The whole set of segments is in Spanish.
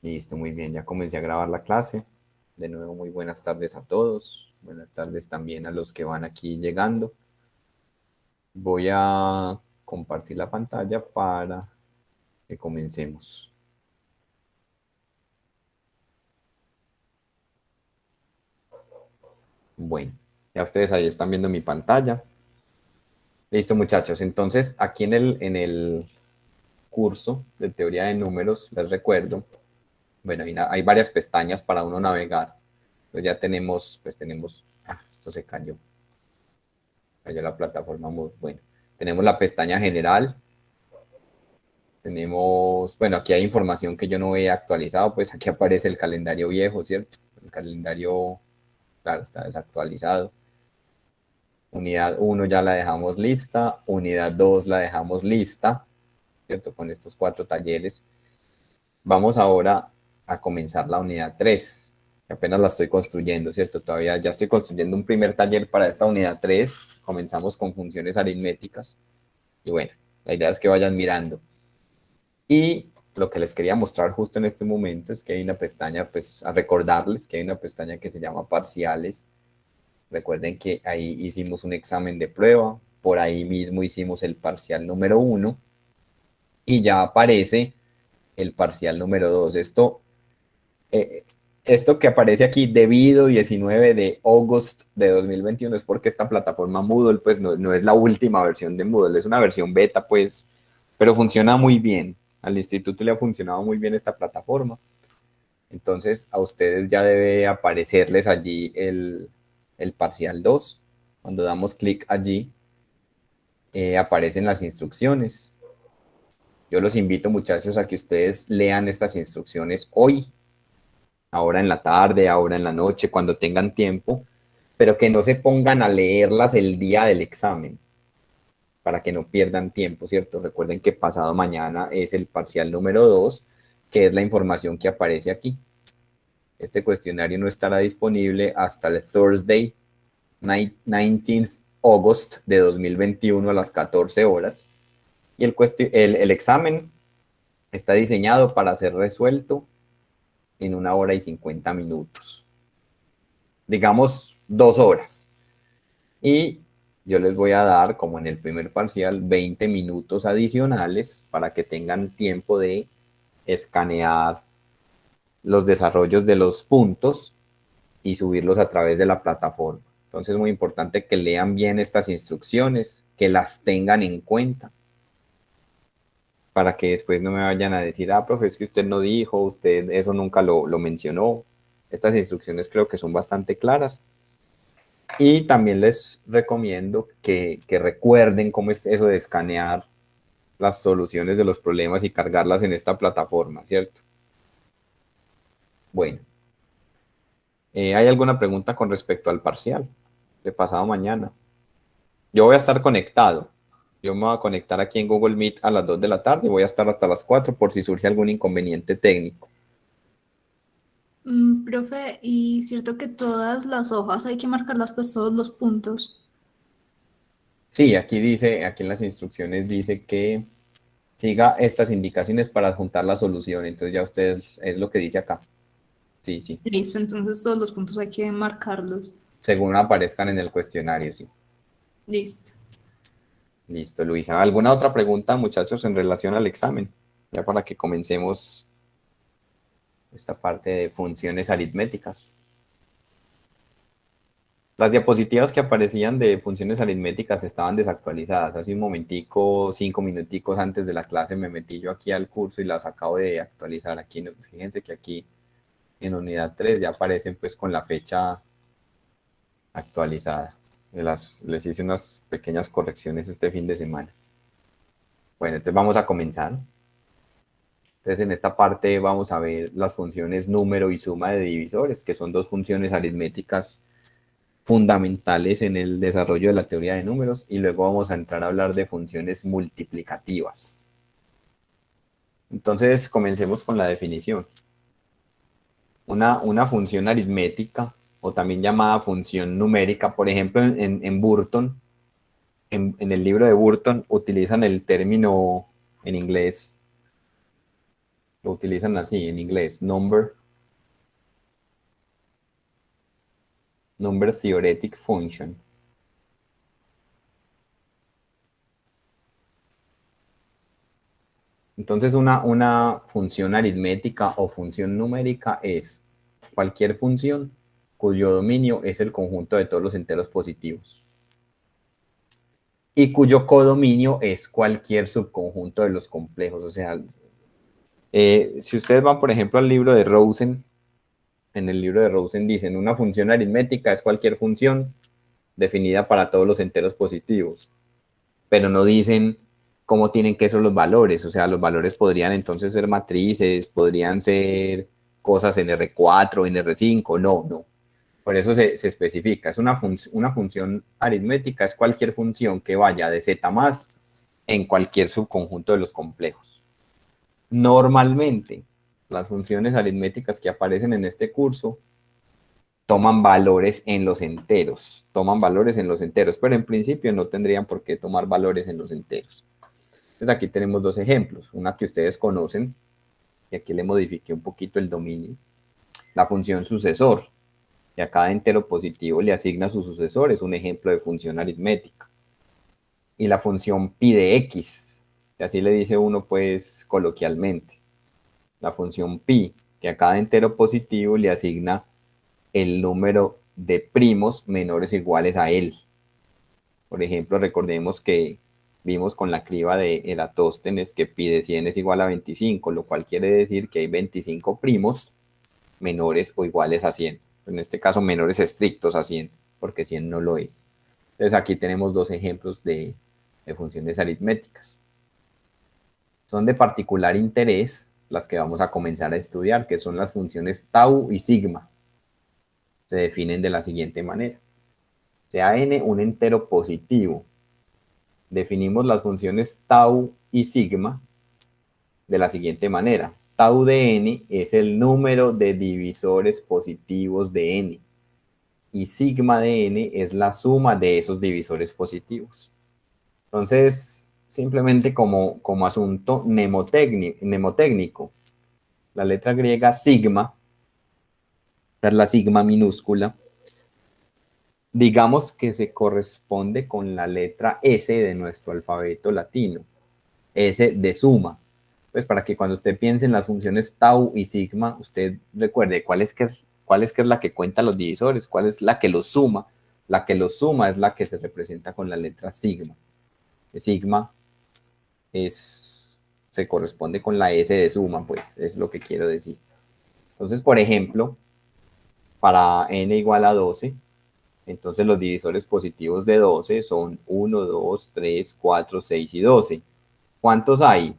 Listo, muy bien, ya comencé a grabar la clase. De nuevo, muy buenas tardes a todos. Buenas tardes también a los que van aquí llegando. Voy a compartir la pantalla para que comencemos. Bueno, ya ustedes ahí están viendo mi pantalla. Listo, muchachos. Entonces, aquí en el curso de teoría de números, les recuerdo, bueno, hay varias pestañas para uno navegar. Entonces ya esto se cayó la plataforma Moodle. Bueno, tenemos la pestaña general. Tenemos, bueno, aquí hay información que yo no he actualizado, pues aquí aparece el calendario viejo, ¿cierto? El calendario, claro, está desactualizado. Unidad 1 ya la dejamos lista, unidad 2 la dejamos lista, ¿cierto? Con estos 4 talleres. Vamos ahora a comenzar la unidad 3, que apenas la estoy construyendo, ¿cierto? Todavía ya estoy construyendo un primer taller para esta unidad 3. Comenzamos con funciones aritméticas. Y bueno, la idea es que vayan mirando. Y lo que les quería mostrar justo en este momento es que hay una pestaña, pues a recordarles que hay una pestaña que se llama parciales. Recuerden que ahí hicimos un examen de prueba, por ahí mismo hicimos el parcial número 1 y ya aparece el parcial número 2. Eh, esto que aparece aquí, debido 19 de agosto de 2021, es porque esta plataforma Moodle pues no es la última versión de Moodle, es una versión beta pues, pero funciona muy bien. Al instituto le ha funcionado muy bien esta plataforma. Entonces a ustedes ya debe aparecerles allí el parcial 2. Cuando damos clic allí, aparecen las instrucciones. Yo los invito, muchachos, a que ustedes lean estas instrucciones hoy, ahora en la tarde, ahora en la noche, cuando tengan tiempo, pero que no se pongan a leerlas el día del examen, para que no pierdan tiempo, ¿cierto? Recuerden que pasado mañana es el parcial número 2, que es la información que aparece aquí. Este cuestionario no estará disponible hasta el Thursday, 19th August de 2021 a las 14 horas. Y el examen está diseñado para ser resuelto en 1 hora y 50 minutos. Digamos 2 horas. Y yo les voy a dar, como en el primer parcial, 20 minutos adicionales para que tengan tiempo de escanear los desarrollos de los puntos y subirlos a través de la plataforma. Entonces es muy importante que lean bien estas instrucciones, que las tengan en cuenta, para que después no me vayan a decir, ah, profe, es que usted no dijo, usted eso nunca lo mencionó. Estas instrucciones creo que son bastante claras. Y también les recomiendo que recuerden cómo es eso de escanear las soluciones de los problemas y cargarlas en esta plataforma, ¿cierto? Bueno, ¿hay alguna pregunta con respecto al parcial de pasado mañana? Yo voy a estar conectado. Yo me voy a conectar aquí en Google Meet a las 2 de la tarde y voy a estar hasta las 4 por si surge algún inconveniente técnico. Profe, ¿y cierto que todas las hojas hay que marcarlas pues todos los puntos? Sí, aquí dice, aquí en las instrucciones dice que siga estas indicaciones para adjuntar la solución. Entonces ya ustedes, es lo que dice acá. Sí, sí. Listo, entonces todos los puntos hay que marcarlos. Según aparezcan en el cuestionario, sí. Listo. Listo, Luisa. ¿Alguna otra pregunta, muchachos, en relación al examen? Ya para que comencemos esta parte de funciones aritméticas. Las diapositivas que aparecían de funciones aritméticas estaban desactualizadas. Hace un momentico, 5 minuticos antes de la clase, me metí yo aquí al curso y las acabo de actualizar. Aquí, fíjense que aquí en unidad 3 ya aparecen pues con la fecha actualizada. Les hice unas pequeñas correcciones este fin de semana. Bueno, entonces vamos a comenzar. Entonces en esta parte vamos a ver las funciones número y suma de divisores, que son dos funciones aritméticas fundamentales en el desarrollo de la teoría de números, y luego vamos a entrar a hablar de funciones multiplicativas. Entonces comencemos con la definición. Una función aritmética, o también llamada función numérica, por ejemplo en Burton, en el libro de Burton utilizan el término en inglés Lo utilizan así en inglés, number theoretic function. Entonces una función aritmética o función numérica es cualquier función cuyo dominio es el conjunto de todos los enteros positivos y cuyo codominio es cualquier subconjunto de los complejos. O sea, si ustedes van, por ejemplo, al libro de Rosen, en el libro de Rosen dicen una función aritmética es cualquier función definida para todos los enteros positivos, pero no dicen cómo tienen que ser los valores. O sea, los valores podrían entonces ser matrices, podrían ser cosas en R4, en R5, no. Por eso se especifica, es una función aritmética, es cualquier función que vaya de Z más en cualquier subconjunto de los complejos. Normalmente, las funciones aritméticas que aparecen en este curso toman valores en los enteros, pero en principio no tendrían por qué tomar valores en los enteros. Entonces aquí tenemos dos ejemplos, una que ustedes conocen, y aquí le modifiqué un poquito el dominio, la función sucesor, y a cada entero positivo le asigna su sucesor, es un ejemplo de función aritmética. Y la función pi de x, que así le dice uno pues coloquialmente, la función pi, que a cada entero positivo le asigna el número de primos menores o iguales a él. Por ejemplo, recordemos que vimos con la criba de Eratóstenes que pi de 100 es igual a 25, lo cual quiere decir que hay 25 primos menores o iguales a 100. En este caso, menores estrictos a 100, porque 100 no lo es. Entonces, aquí tenemos dos ejemplos de funciones aritméticas. Son de particular interés las que vamos a comenzar a estudiar, que son las funciones tau y sigma. Se definen de la siguiente manera. Sea n un entero positivo, definimos las funciones tau y sigma de la siguiente manera. Tau de n es el número de divisores positivos de n y sigma de n es la suma de esos divisores positivos. Entonces, simplemente como asunto mnemotécnico, la letra griega sigma, esta es la sigma minúscula, digamos que se corresponde con la letra S de nuestro alfabeto latino, S de suma. Pues para que cuando usted piense en las funciones tau y sigma, usted recuerde cuál es la que cuenta los divisores, cuál es la que los suma. La que los suma es la que se representa con la letra sigma. Sigma se corresponde con la S de suma, pues es lo que quiero decir. Entonces, por ejemplo, para n igual a 12, entonces los divisores positivos de 12 son 1, 2, 3, 4, 6 y 12. ¿Cuántos hay?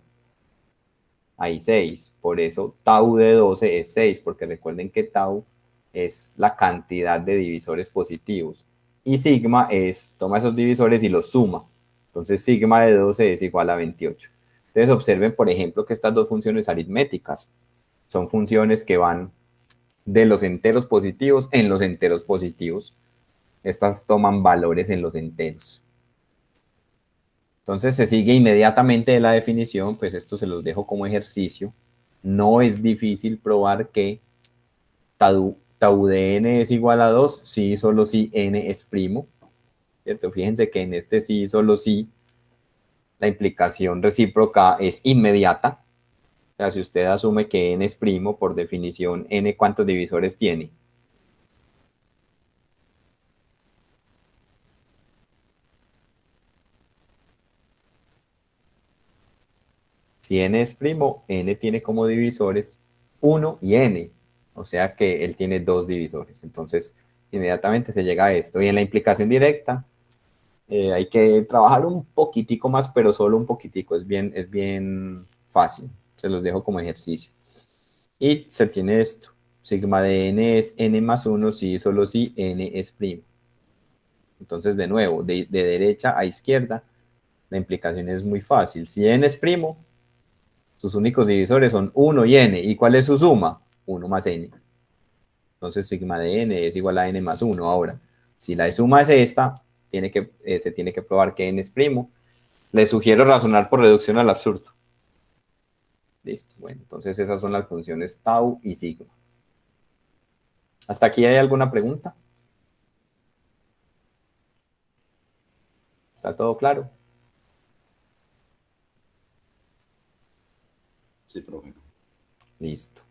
Hay 6. Por eso tau de 12 es 6, porque recuerden que tau es la cantidad de divisores positivos. Y sigma toma esos divisores y los suma. Entonces sigma de 12 es igual a 28. Entonces observen, por ejemplo, que estas dos funciones aritméticas son funciones que van de los enteros positivos en los enteros positivos. Estas toman valores en los enteros. Entonces se sigue inmediatamente de la definición, pues esto se los dejo como ejercicio. No es difícil probar que tau de n es igual a 2, sí, solo si n es primo, ¿cierto? Fíjense que en este sí, solo si, la implicación recíproca es inmediata. O sea, si usted asume que n es primo, por definición, n ¿cuántos divisores tiene? Si n es primo, n tiene como divisores 1 y n. O sea que él tiene 2 divisores. Entonces, inmediatamente se llega a esto. Y en la implicación directa, hay que trabajar un poquitico más, pero solo un poquitico. Es bien fácil. Se los dejo como ejercicio. Y se tiene esto. Sigma de n es n más 1 si solo si n es primo. Entonces, de nuevo, de derecha a izquierda, la implicación es muy fácil. Si n es primo, sus únicos divisores son 1 y n. ¿Y cuál es su suma? 1 más n. Entonces, sigma de n es igual a n más 1. Ahora, si la suma es esta, se tiene que probar que n es primo. Les sugiero razonar por reducción al absurdo. Listo. Bueno, entonces esas son las funciones tau y sigma. ¿Hasta aquí hay alguna pregunta? ¿Está todo claro? Sí, profe. Listo.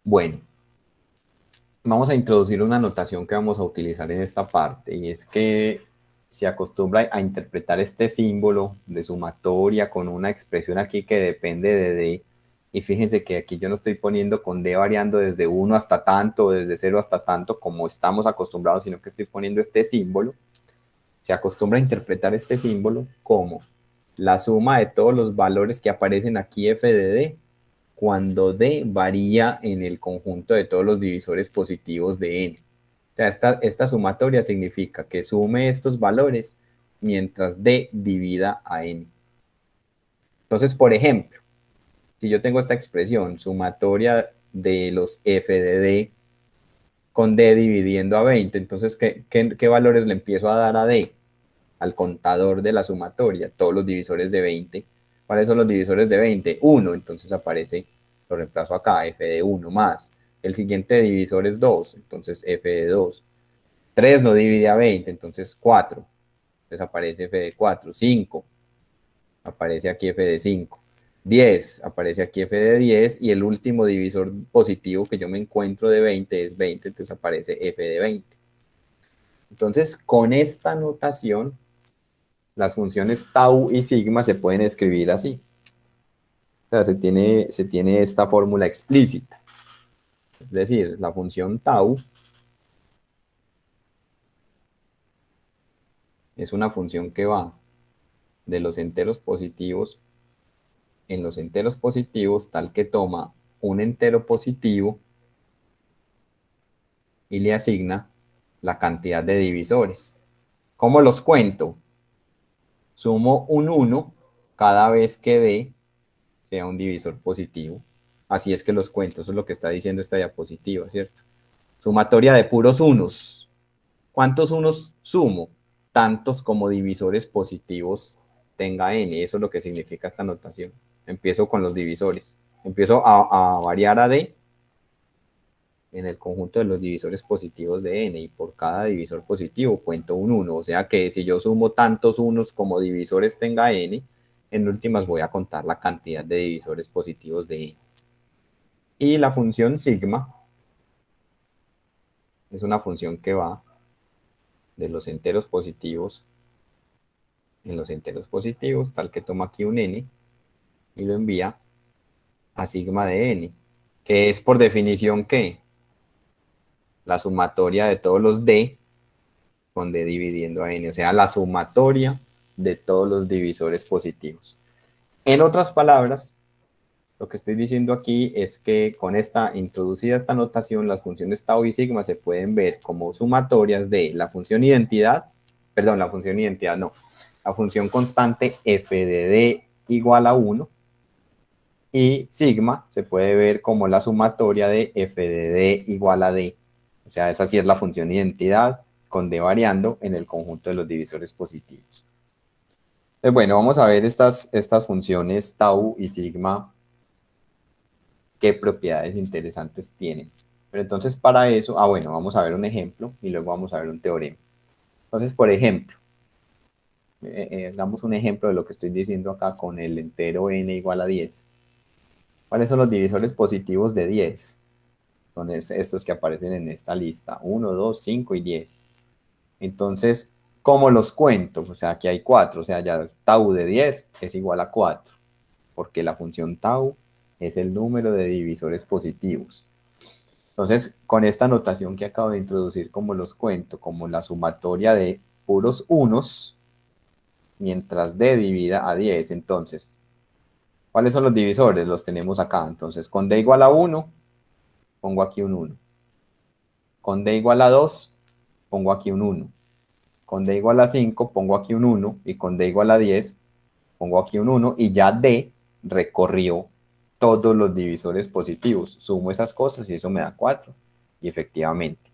Bueno, vamos a introducir una notación que vamos a utilizar en esta parte, y es que se acostumbra a interpretar este símbolo de sumatoria con una expresión aquí que depende de D, y fíjense que aquí yo no estoy poniendo con D variando desde 1 hasta tanto, desde 0 hasta tanto, como estamos acostumbrados, sino que estoy poniendo este símbolo. Se acostumbra a interpretar este símbolo como la suma de todos los valores que aparecen aquí f de D, cuando D varía en el conjunto de todos los divisores positivos de N. O sea, esta sumatoria significa que sume estos valores mientras D divida a N. Entonces, por ejemplo, si yo tengo esta expresión, sumatoria de los f de D con D dividiendo a 20, entonces, ¿qué valores le empiezo a dar a D? Al contador de la sumatoria, todos los divisores de 20. ¿Cuáles son los divisores de 20? 1, entonces aparece, lo reemplazo acá, f de 1 más. El siguiente divisor es 2, entonces f de 2. 3 no divide a 20, entonces 4. Entonces aparece f de 4. 5, aparece aquí f de 5. 10, aparece aquí f de 10. Y el último divisor positivo que yo me encuentro de 20 es 20, entonces aparece f de 20. Entonces, con esta notación, las funciones tau y sigma se pueden escribir así. O sea, se tiene esta fórmula explícita. Es decir, la función tau es una función que va de los enteros positivos en los enteros positivos, tal que toma un entero positivo y le asigna la cantidad de divisores. ¿Cómo los cuento? Sumo un 1 cada vez que D sea un divisor positivo. Así es que los cuento, eso es lo que está diciendo esta diapositiva, ¿cierto? Sumatoria de puros unos. ¿Cuántos unos sumo? Tantos como divisores positivos tenga n. Eso es lo que significa esta notación. Empiezo con los divisores. Empiezo a variar a d en el conjunto de los divisores positivos de n, y por cada divisor positivo cuento un 1. O sea que si yo sumo tantos unos como divisores tenga n, en últimas voy a contar la cantidad de divisores positivos de n. Y la función sigma es una función que va de los enteros positivos en los enteros positivos, tal que toma aquí un n y lo envía a sigma de n, que es por definición ¿qué? La sumatoria de todos los d con d dividiendo a n, o sea, la sumatoria de todos los divisores positivos. En otras palabras, lo que estoy diciendo aquí es que con introducida esta notación, las funciones tau y sigma se pueden ver como sumatorias de la función identidad, perdón, la función constante f de d igual a 1, y sigma se puede ver como la sumatoria de f de d igual a d. O sea, esa sí es la función identidad con d variando en el conjunto de los divisores positivos. Entonces, bueno, vamos a ver estas funciones tau y sigma, qué propiedades interesantes tienen. Pero entonces para eso, bueno, vamos a ver un ejemplo y luego vamos a ver un teorema. Entonces, por ejemplo, damos un ejemplo de lo que estoy diciendo acá con el entero n igual a 10. ¿Cuáles son los divisores positivos de 10? Son estos que aparecen en esta lista, 1, 2, 5 y 10. Entonces, ¿cómo los cuento? O sea, aquí hay 4, o sea, ya tau de 10 es igual a 4, porque la función tau es el número de divisores positivos. Entonces, con esta notación que acabo de introducir, ¿cómo los cuento? Como la sumatoria de puros unos, mientras d divida a 10. Entonces, ¿cuáles son los divisores? Los tenemos acá. Entonces, con d igual a 1, pongo aquí un 1. Con d igual a 2, pongo aquí un 1. Con d igual a 5, pongo aquí un 1. Y con d igual a 10, pongo aquí un 1. Y ya d recorrió todos los divisores positivos. Sumo esas cosas y eso me da 4. Y efectivamente,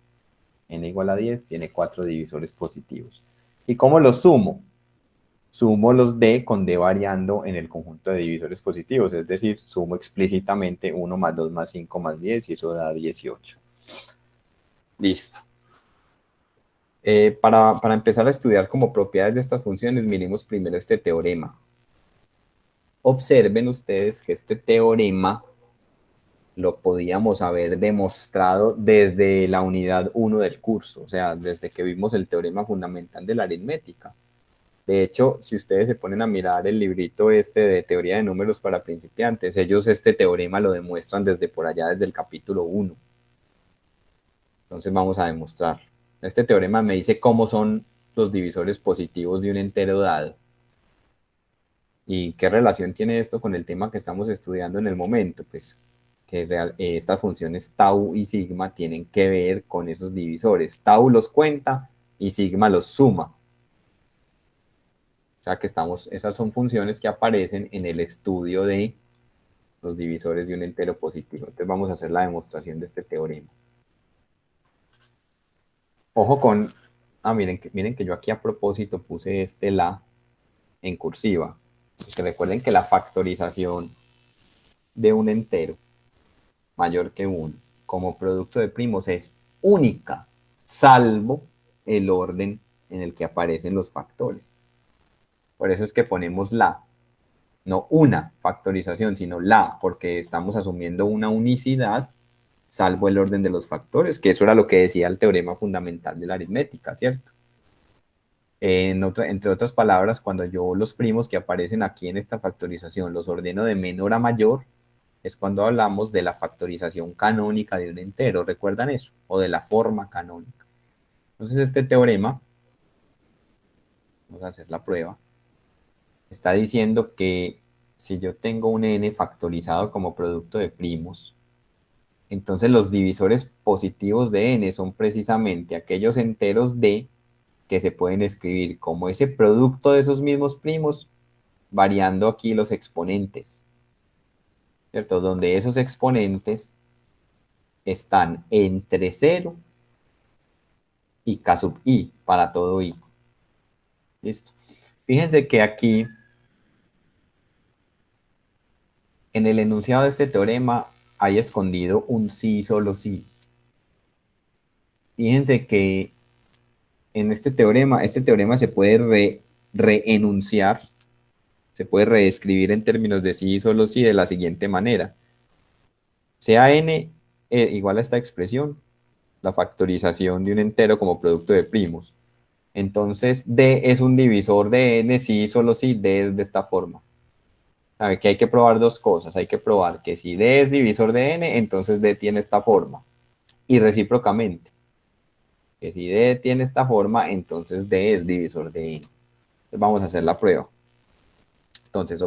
n igual a 10 tiene 4 divisores positivos. ¿Y cómo los sumo? sumo los d con d variando en el conjunto de divisores positivos, es decir, sumo explícitamente 1 más 2 más 5 más 10 y eso da 18. Listo. Para empezar a estudiar como propiedades de estas funciones, miremos primero este teorema. Observen ustedes que este teorema lo podíamos haber demostrado desde la unidad 1 del curso, o sea, desde que vimos el teorema fundamental de la aritmética. De hecho, si ustedes se ponen a mirar el librito este de teoría de números para principiantes, ellos este teorema lo demuestran desde por allá, desde el capítulo 1. Entonces vamos a demostrarlo. Este teorema me dice cómo son los divisores positivos de un entero dado. ¿Y qué relación tiene esto con el tema que estamos estudiando en el momento? Pues que estas funciones tau y sigma tienen que ver con esos divisores. Tau los cuenta y sigma los suma. O sea que esas son funciones que aparecen en el estudio de los divisores de un entero positivo. Entonces vamos a hacer la demostración de este teorema. Ojo con... miren que yo aquí a propósito puse este la en cursiva. Porque recuerden que la factorización de un entero mayor que 1 como producto de primos es única, salvo el orden en el que aparecen los factores. Por eso es que ponemos la, no una factorización, sino la, porque estamos asumiendo una unicidad, salvo el orden de los factores, que eso era lo que decía el teorema fundamental de la aritmética, ¿cierto? Entre otras palabras, cuando yo los primos que aparecen aquí en esta factorización los ordeno de menor a mayor, es cuando hablamos de la factorización canónica de un entero, ¿recuerdan eso? O de la forma canónica. Entonces este teorema, vamos a hacer la prueba, está diciendo que si yo tengo un n factorizado como producto de primos, entonces los divisores positivos de n son precisamente aquellos enteros d que se pueden escribir como ese producto de esos mismos primos, variando aquí los exponentes, ¿cierto? Donde esos exponentes están entre 0 y k sub i para todo i. Listo. Fíjense que aquí, en el enunciado de este teorema, hay escondido un sí, solo sí. Fíjense que en este teorema se puede reenunciar, se puede reescribir en términos de sí y solo sí de la siguiente manera. Sea n igual a esta expresión, la factorización de un entero como producto de primos. Entonces, D es un divisor de n, sí, solo si D es de esta forma. ¿Sabe? Que hay que probar dos cosas. Hay que probar que si D es divisor de n, entonces D tiene esta forma. Y recíprocamente, que si D tiene esta forma, entonces D es divisor de n. Entonces vamos a hacer la prueba. Entonces,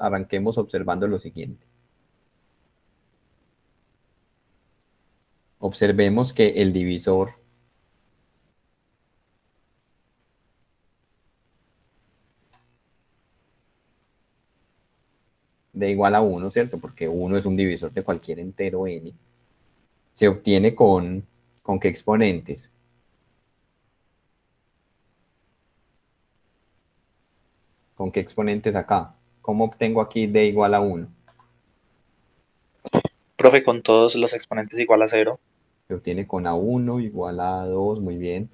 arranquemos observando lo siguiente. Observemos que el divisor de igual a 1, ¿cierto? Porque 1 es un divisor de cualquier entero n. Se obtiene ¿con qué exponentes? ¿Con qué exponentes acá? ¿Cómo obtengo aquí d igual a 1? Profe, con todos los exponentes igual a 0. Se obtiene con a1 igual a 2, muy bien.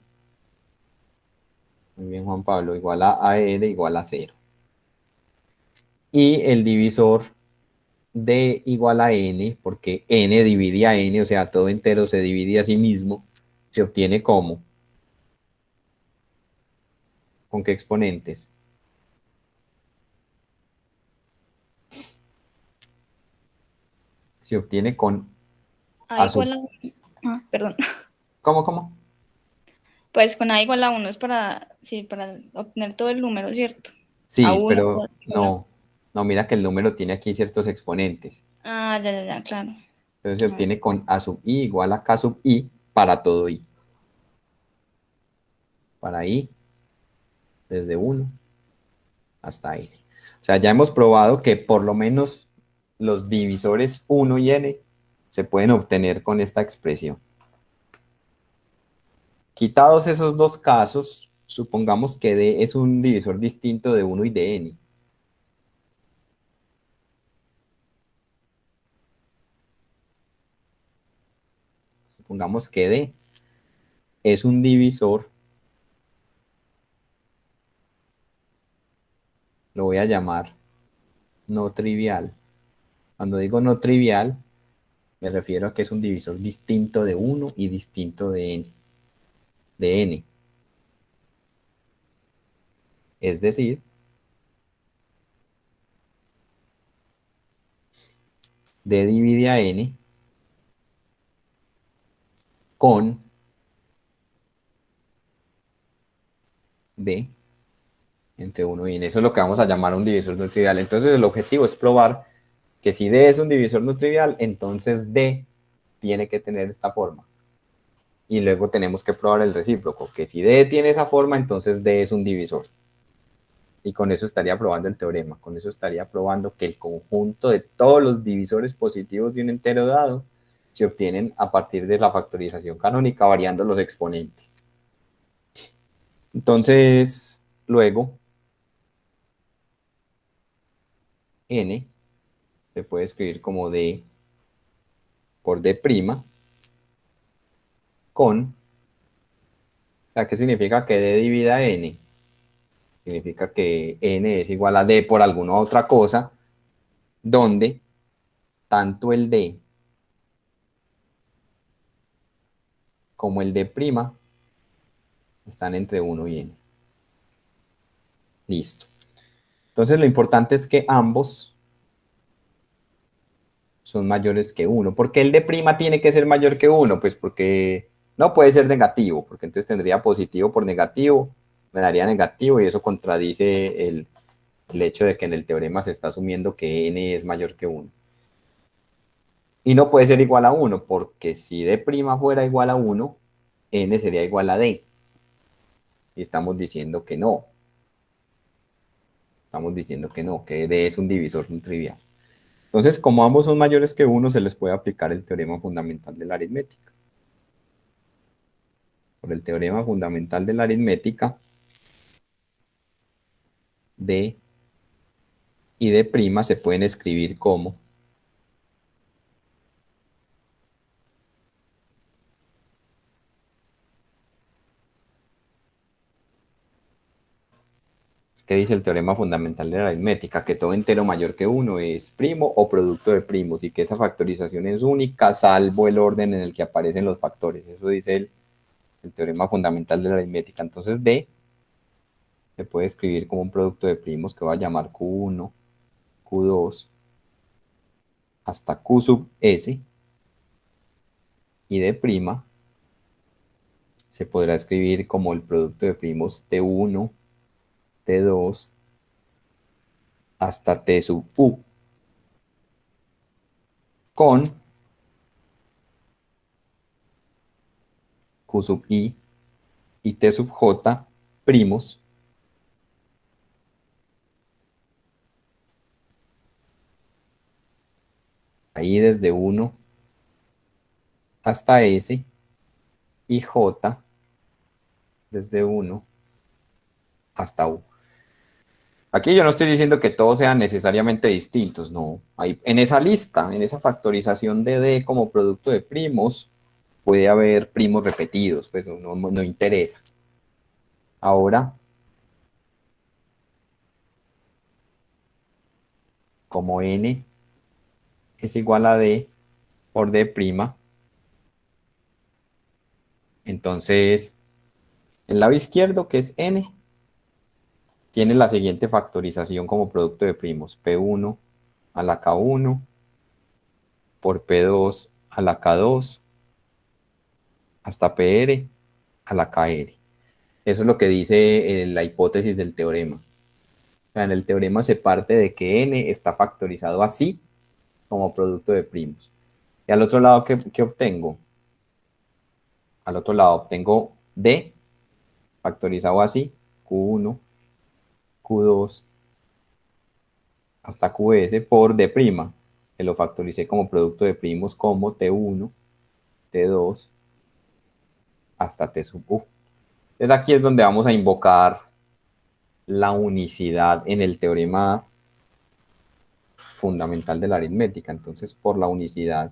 Muy bien, Juan Pablo, igual a n igual a 0. Y el divisor de igual a n, porque n divide a n, o sea, todo entero se divide a sí mismo, se obtiene ¿cómo? ¿Con qué exponentes? Se obtiene con A igual a... perdón. ¿Cómo? Pues con A igual a 1 es para obtener todo el número, ¿cierto? Sí, A 1, pero no, mira que el número tiene aquí ciertos exponentes. Ah, ya, claro. Entonces se obtiene con a sub i igual a k sub i para todo i. Para i, desde 1 hasta n. O sea, ya hemos probado que por lo menos los divisores 1 y n se pueden obtener con esta expresión. Quitados esos dos casos, supongamos que D es un divisor distinto de 1 y de n. Supongamos que D es un divisor, lo voy a llamar no trivial. Cuando digo no trivial, me refiero a que es un divisor distinto de 1 y distinto de n. Es decir, D divide a n con D entre 1 y n. Eso es lo que vamos a llamar un divisor no trivial. Entonces el objetivo es probar que si D es un divisor no trivial, entonces D tiene que tener esta forma. Y luego tenemos que probar el recíproco, que si D tiene esa forma, entonces D es un divisor. Y con eso estaría probando el teorema. Con eso estaría probando que el conjunto de todos los divisores positivos de un entero dado se obtienen a partir de la factorización canónica variando los exponentes. Entonces, luego, n se puede escribir como D por D' con, o sea, ¿qué significa que D divida n? Significa que n es igual a D por alguna otra cosa, donde tanto el D como el D' están entre 1 y n. Listo. Entonces lo importante es que ambos son mayores que 1. ¿Por qué el D' tiene que ser mayor que 1? Pues porque no puede ser negativo, porque entonces tendría positivo por negativo, me daría negativo y eso contradice el hecho de que en el teorema se está asumiendo que n es mayor que 1. Y no puede ser igual a 1, porque si D' fuera igual a 1, n sería igual a D. Y estamos diciendo que no. Estamos diciendo que no, que D es un divisor no trivial. Entonces, como ambos son mayores que 1, se les puede aplicar el teorema fundamental de la aritmética. Por el teorema fundamental de la aritmética, D y D' se pueden escribir como ¿qué dice el teorema fundamental de la aritmética? Que todo entero mayor que 1 es primo o producto de primos y que esa factorización es única salvo el orden en el que aparecen los factores. Eso dice el teorema fundamental de la aritmética. Entonces D se puede escribir como un producto de primos que va a llamar Q1, Q2, hasta Q sub S, y D' se podrá escribir como el producto de primos T1, T2, hasta T sub U, con Q sub I y T sub J primos ahí desde 1 hasta S y J desde 1 hasta U. Aquí yo no estoy diciendo que todos sean necesariamente distintos, no. Ahí, en esa lista, en esa factorización de D como producto de primos, puede haber primos repetidos, pues no interesa. Ahora, como n es igual a D por D', entonces el lado izquierdo, que es n, tiene la siguiente factorización como producto de primos. P1 a la K1 por P2 a la K2 hasta PR a la KR. Eso es lo que dice la hipótesis del teorema. O sea, en el teorema se parte de que n está factorizado así como producto de primos. Y al otro lado, ¿qué obtengo? Al otro lado obtengo D factorizado así, Q1, Q2, hasta QS por D', que lo factoricé como producto de primos como T1, T2, hasta T sub U. Entonces aquí es donde vamos a invocar la unicidad en el teorema fundamental de la aritmética. Entonces, por la unicidad,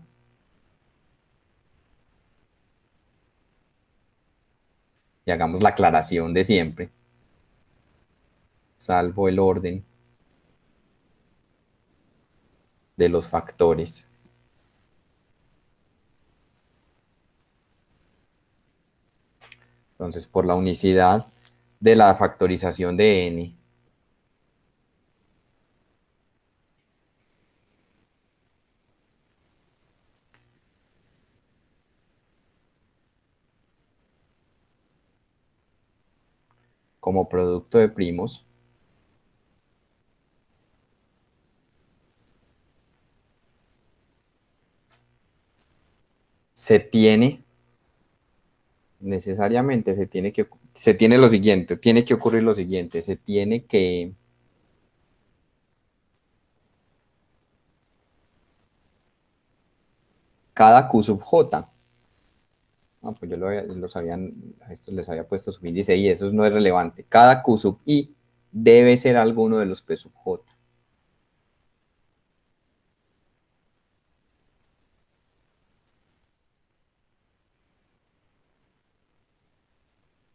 y hagamos la aclaración de siempre, salvo el orden de los factores. Entonces, por la unicidad de la factorización de n, como producto de primos, se tiene necesariamente, se tiene lo siguiente, tiene que ocurrir lo siguiente, se tiene que cada Q sub J, pues yo a estos les había puesto subíndice I, eso no es relevante, cada Q sub I debe ser alguno de los P sub J.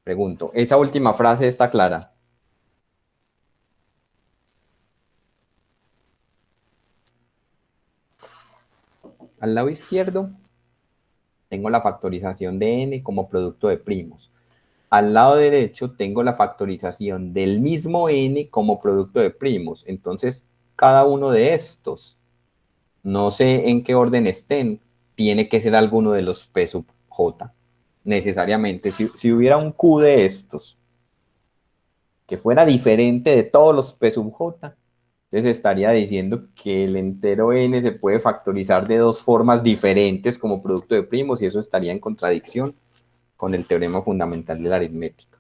Pregunto, ¿esa última frase está clara? Al lado izquierdo tengo la factorización de n como producto de primos. Al lado derecho tengo la factorización del mismo n como producto de primos. Entonces, cada uno de estos, no sé en qué orden estén, tiene que ser alguno de los P sub J. Necesariamente, si hubiera un Q de estos que fuera diferente de todos los P sub J, entonces estaría diciendo que el entero n se puede factorizar de dos formas diferentes como producto de primos y eso estaría en contradicción con el teorema fundamental de la aritmética.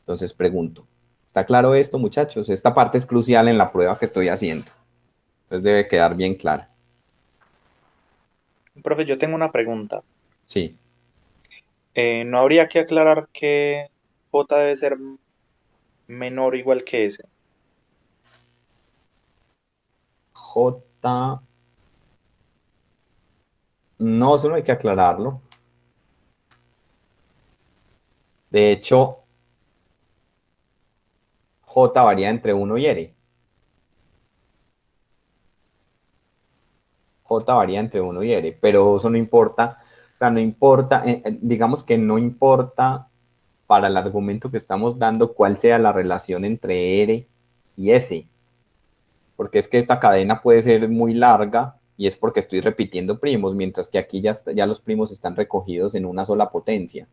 Entonces pregunto, ¿está claro esto, muchachos? Esta parte es crucial en la prueba que estoy haciendo. Entonces debe quedar bien clara. Profe, yo tengo una pregunta. Sí. ¿No habría que aclarar que J debe ser menor o igual que S? J... No, eso no hay que aclararlo. De hecho, J varía entre 1 y R. J varía entre 1 y R, pero eso no importa. O sea, no importa, digamos que no importa para el argumento que estamos dando cuál sea la relación entre R y S. Porque es que esta cadena puede ser muy larga y es porque estoy repitiendo primos, mientras que aquí ya los primos están recogidos en una sola potencia.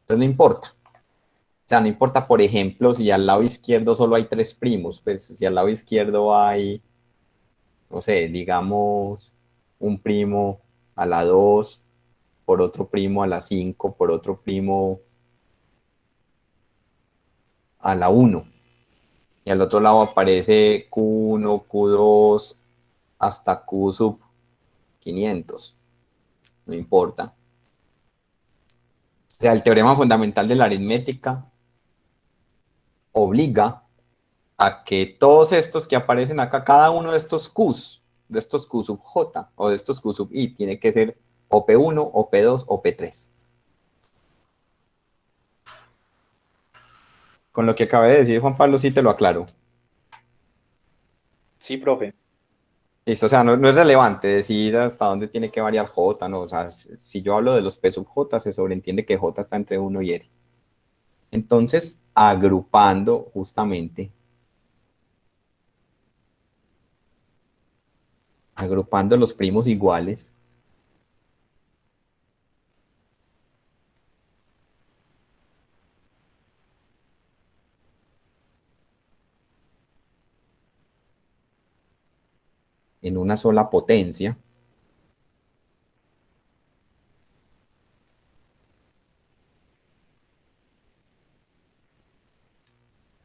Entonces no importa. O sea, no importa, por ejemplo, si al lado izquierdo solo hay 3 primos, pues si al lado izquierdo hay, no sé, digamos, un primo a la 2, por otro primo a la 5, por otro primo a la 1. Y al otro lado aparece Q1, Q2, hasta Q sub 500. No importa. O sea, el teorema fundamental de la aritmética obliga a que todos estos que aparecen acá, cada uno de estos Qs, de estos Q sub J o de estos Q sub I, tiene que ser o P1, o P2, o P3. Con lo que acabé de decir, Juan Pablo, sí te lo aclaro. Sí, profe. Listo, o sea, no es relevante decir hasta dónde tiene que variar J, ¿no? O sea, si yo hablo de los P sub J, se sobreentiende que J está entre 1 y R. Entonces, agrupando justamente, agrupando los primos iguales, en una sola potencia,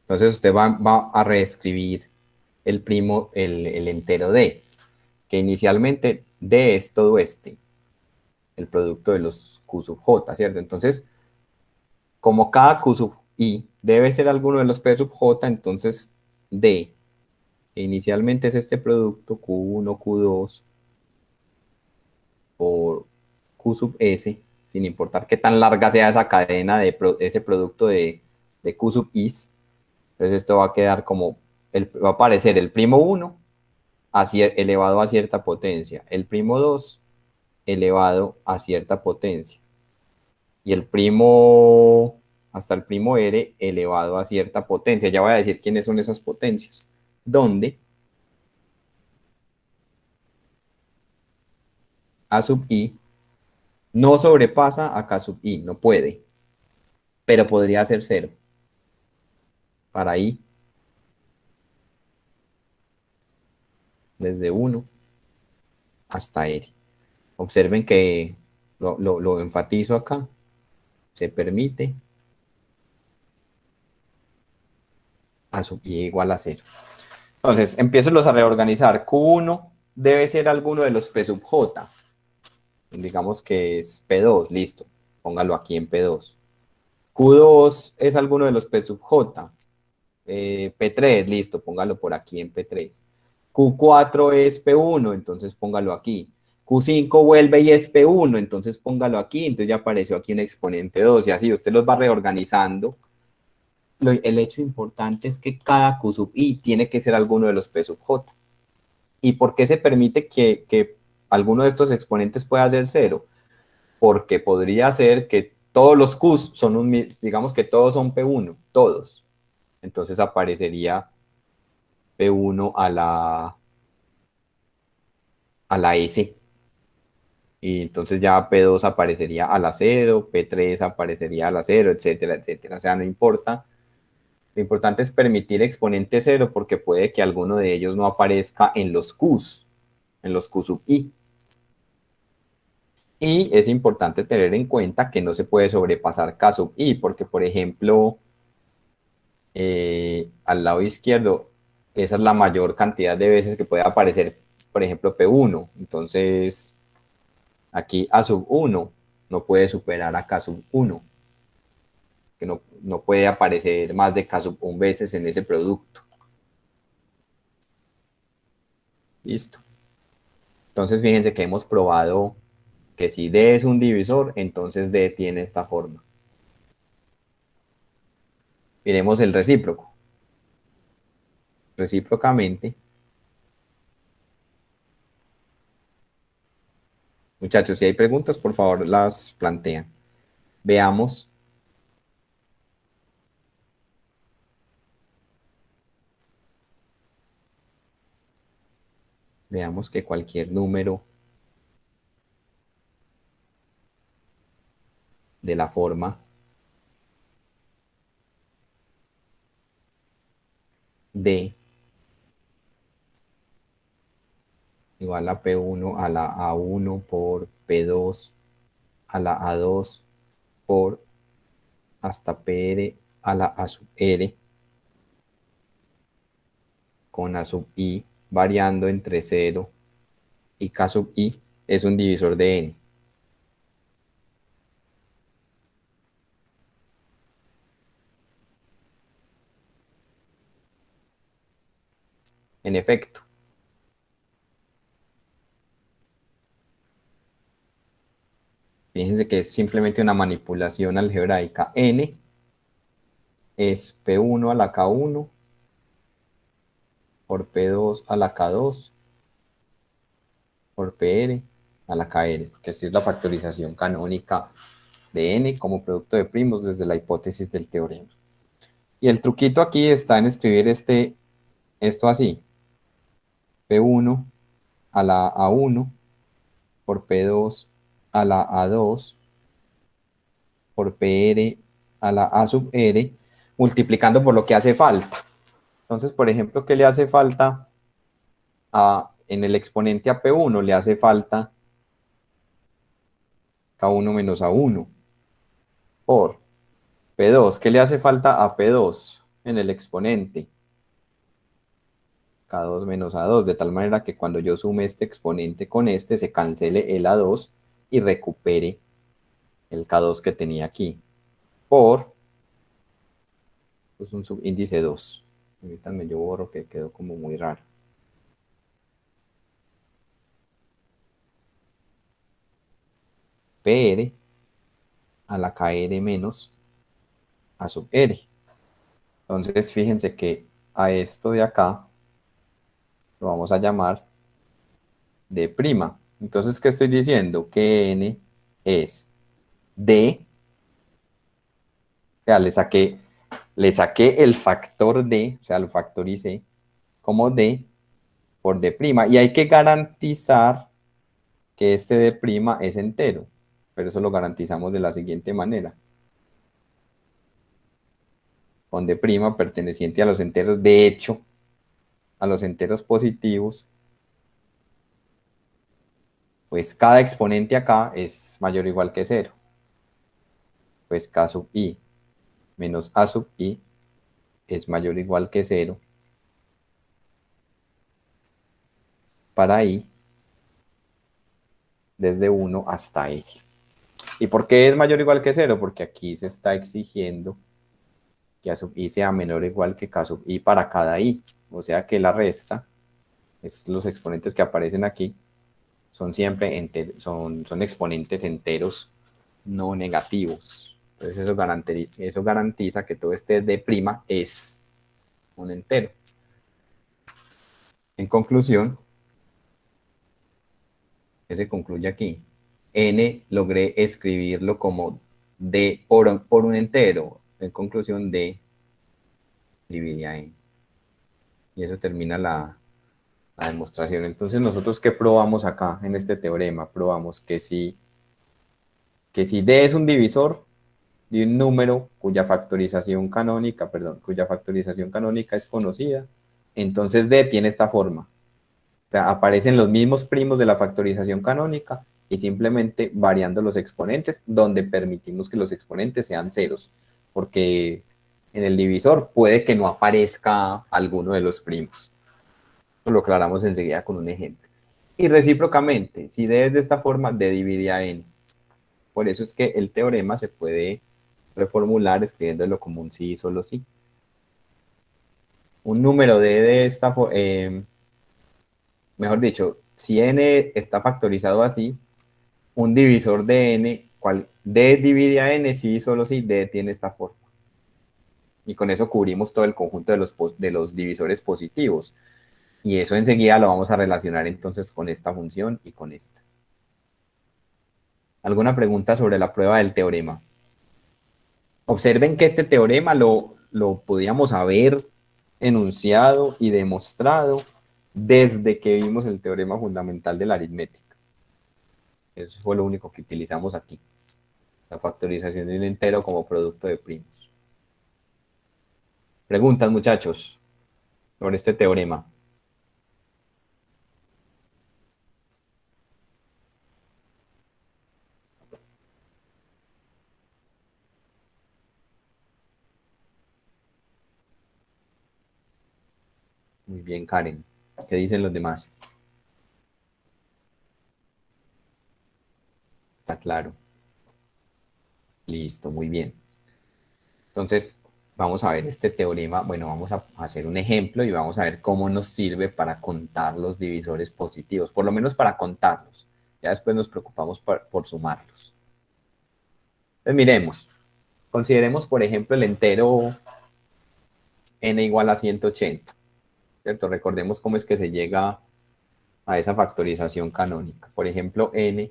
entonces usted va a reescribir el entero D, que inicialmente D es todo este. el producto de los Q sub J, ¿cierto? Entonces, como cada Q sub I debe ser alguno de los P sub J, entonces D, que inicialmente es este producto Q1, Q2, por Q sub S, sin importar qué tan larga sea esa cadena de ese producto de Q sub Is. Entonces esto va a quedar como, va a aparecer el primo 1 elevado a cierta potencia, el primo 2 elevado a cierta potencia, y el primo, hasta el primo R elevado a cierta potencia. Ya voy a decir quiénes son esas potencias, donde A sub I no sobrepasa a K sub I, no puede, pero podría ser 0. Para I, desde 1 hasta R. Observen que lo enfatizo acá. Se permite A sub I igual a 0. Entonces, empiezo a reorganizar. Q1 debe ser alguno de los P sub J. Digamos que es P2, listo. Póngalo aquí en P2. Q2 es alguno de los P sub J. P3, listo, póngalo por aquí en P3. Q4 es P1, entonces póngalo aquí. Q5 vuelve y es P1, entonces póngalo aquí, entonces ya apareció aquí un exponente 2 y así usted los va reorganizando. El hecho importante es que cada Q sub I tiene que ser alguno de los P sub J. ¿Y por qué se permite que alguno de estos exponentes pueda ser 0? Porque podría ser que todos los Qs son digamos que todos son P1, todos. Entonces aparecería P1 a la S. Y entonces ya P2 aparecería a la 0, P3 aparecería a la 0, etcétera, etcétera. O sea, no importa. Lo importante es permitir exponente 0 porque puede que alguno de ellos no aparezca en los Qs, en los Q sub I. Y es importante tener en cuenta que no se puede sobrepasar K sub I porque, por ejemplo, al lado izquierdo, esa es la mayor cantidad de veces que puede aparecer, por ejemplo, P1. Entonces, aquí A sub 1 no puede superar a K sub 1, que no puede aparecer más de K sub 1 veces en ese producto. Listo. Entonces, fíjense que hemos probado que si D es un divisor, entonces D tiene esta forma. Miremos el recíproco. Recíprocamente, muchachos, si hay preguntas, por favor, las plantean. Veamos. Veamos que cualquier número de la forma D igual a P1 a la A1 por P2 a la A2 por hasta PR a la A sub R con A sub I variando entre 0 y K sub I es un divisor de N. En efecto, fíjense que es simplemente una manipulación algebraica. N es P1 a la K1 por P2 a la K2 por PR a la KR, que esta es la factorización canónica de N como producto de primos desde la hipótesis del teorema. Y el truquito aquí está en escribir esto así. P1 a la A1 por P2 a la A2 por PR a la A sub R, multiplicando por lo que hace falta. Entonces, por ejemplo, ¿qué le hace falta en el exponente a P1? Le hace falta K1 menos A1 por P2. ¿Qué le hace falta a P2 en el exponente? K2 menos A2, de tal manera que cuando yo sume este exponente con este, se cancele el A2 y recupere el K2 que tenía aquí por pues, un subíndice 2. Permítanme, yo borro que quedó como muy raro. PR a la KR menos A sub R. Entonces, fíjense que a esto de acá lo vamos a llamar D'. Entonces, ¿qué estoy diciendo? Que N es D. O sea, le saqué el factor D, o sea, lo factoricé como D por D'. Y hay que garantizar que este D' es entero. Pero eso lo garantizamos de la siguiente manera. Con D' perteneciente a los enteros, de hecho, a los enteros positivos, pues cada exponente acá es mayor o igual que 0. Pues K sub I menos A sub I es mayor o igual que 0 para I desde 1 hasta R. ¿Y por qué es mayor o igual que 0? Porque aquí se está exigiendo que A sub I sea menor o igual que K sub I para cada I. O sea que la resta, los exponentes que aparecen aquí, son siempre son exponentes enteros no negativos. Entonces eso garantiza que todo este D' es un entero. En conclusión, ¿qué se concluye aquí? N logré escribirlo como D por un entero. En conclusión, D divide a N. Y eso termina la demostración. Entonces, ¿nosotros qué probamos acá en este teorema? Probamos que si D es un divisor de un número cuya factorización canónica es conocida, entonces D tiene esta forma. O sea, aparecen los mismos primos de la factorización canónica y simplemente variando los exponentes, donde permitimos que los exponentes sean ceros, porque en el divisor puede que no aparezca alguno de los primos. Lo aclaramos enseguida con un ejemplo. Y recíprocamente, si D es de esta forma, D divide a N. Por eso es que el teorema se puede reformular escribiéndolo como un sí y solo sí. Un número D de esta forma, mejor dicho, si N está factorizado así, un divisor de N, D divide a N, sí y solo sí, D tiene esta forma. Y con eso cubrimos todo el conjunto de los divisores positivos. Y eso enseguida lo vamos a relacionar entonces con esta función y con esta. ¿Alguna pregunta sobre la prueba del teorema? Observen que este teorema lo podíamos haber enunciado y demostrado desde que vimos el teorema fundamental de la aritmética. Eso fue lo único que utilizamos aquí. La factorización de un entero como producto de primos. Preguntas, muchachos, sobre este teorema. Muy bien, Karen. ¿Qué dicen los demás? Está claro. Listo, muy bien. Entonces, vamos a ver este teorema. Bueno, vamos a hacer un ejemplo y vamos a ver cómo nos sirve para contar los divisores positivos, por lo menos para contarlos. Ya después nos preocupamos por sumarlos. Entonces, miremos. Consideremos, por ejemplo, el entero n igual a 180. ¿Cierto? Recordemos cómo es que se llega a esa factorización canónica. Por ejemplo, n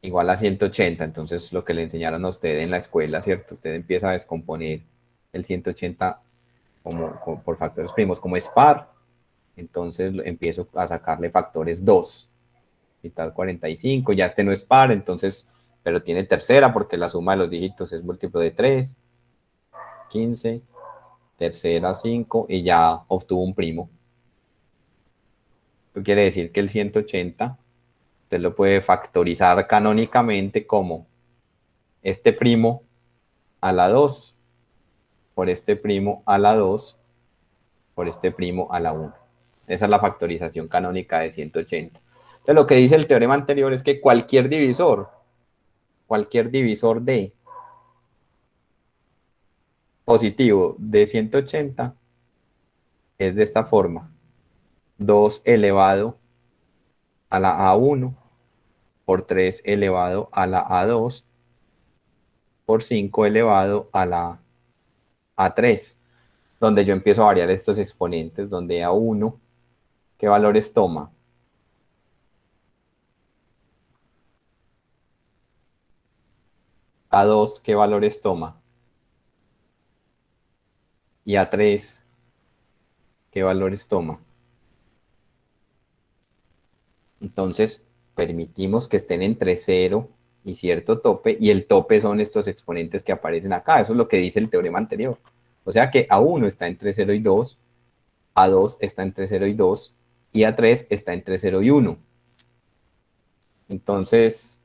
igual a 180, entonces lo que le enseñaron a usted en la escuela, ¿cierto? Usted empieza a descomponer el 180 por factores primos, como es par, entonces empiezo a sacarle factores 2, y tal 45, ya este no es par, entonces, pero tiene tercera porque la suma de los dígitos es múltiplo de 3, 15, tercera 5, y ya obtuvo un primo. Esto quiere decir que el 180 usted lo puede factorizar canónicamente como este primo a la 2 por este primo a la 2 por este primo a la 1. Esa es la factorización canónica de 180. Entonces, lo que dice el teorema anterior es que cualquier divisor de positivo de 180 es de esta forma. 2 elevado a la A1 por 3 elevado a la A2 por 5 elevado a la A3, donde yo empiezo a variar estos exponentes, donde A1, ¿qué valores toma? A2, ¿qué valores toma? Y A3, ¿qué valores toma? Entonces, permitimos que estén entre 0 y cierto tope, y el tope son estos exponentes que aparecen acá. Eso es lo que dice el teorema anterior. O sea que A1 está entre 0 y 2, A2 está entre 0 y 2, y A3 está entre 0 y 1. Entonces,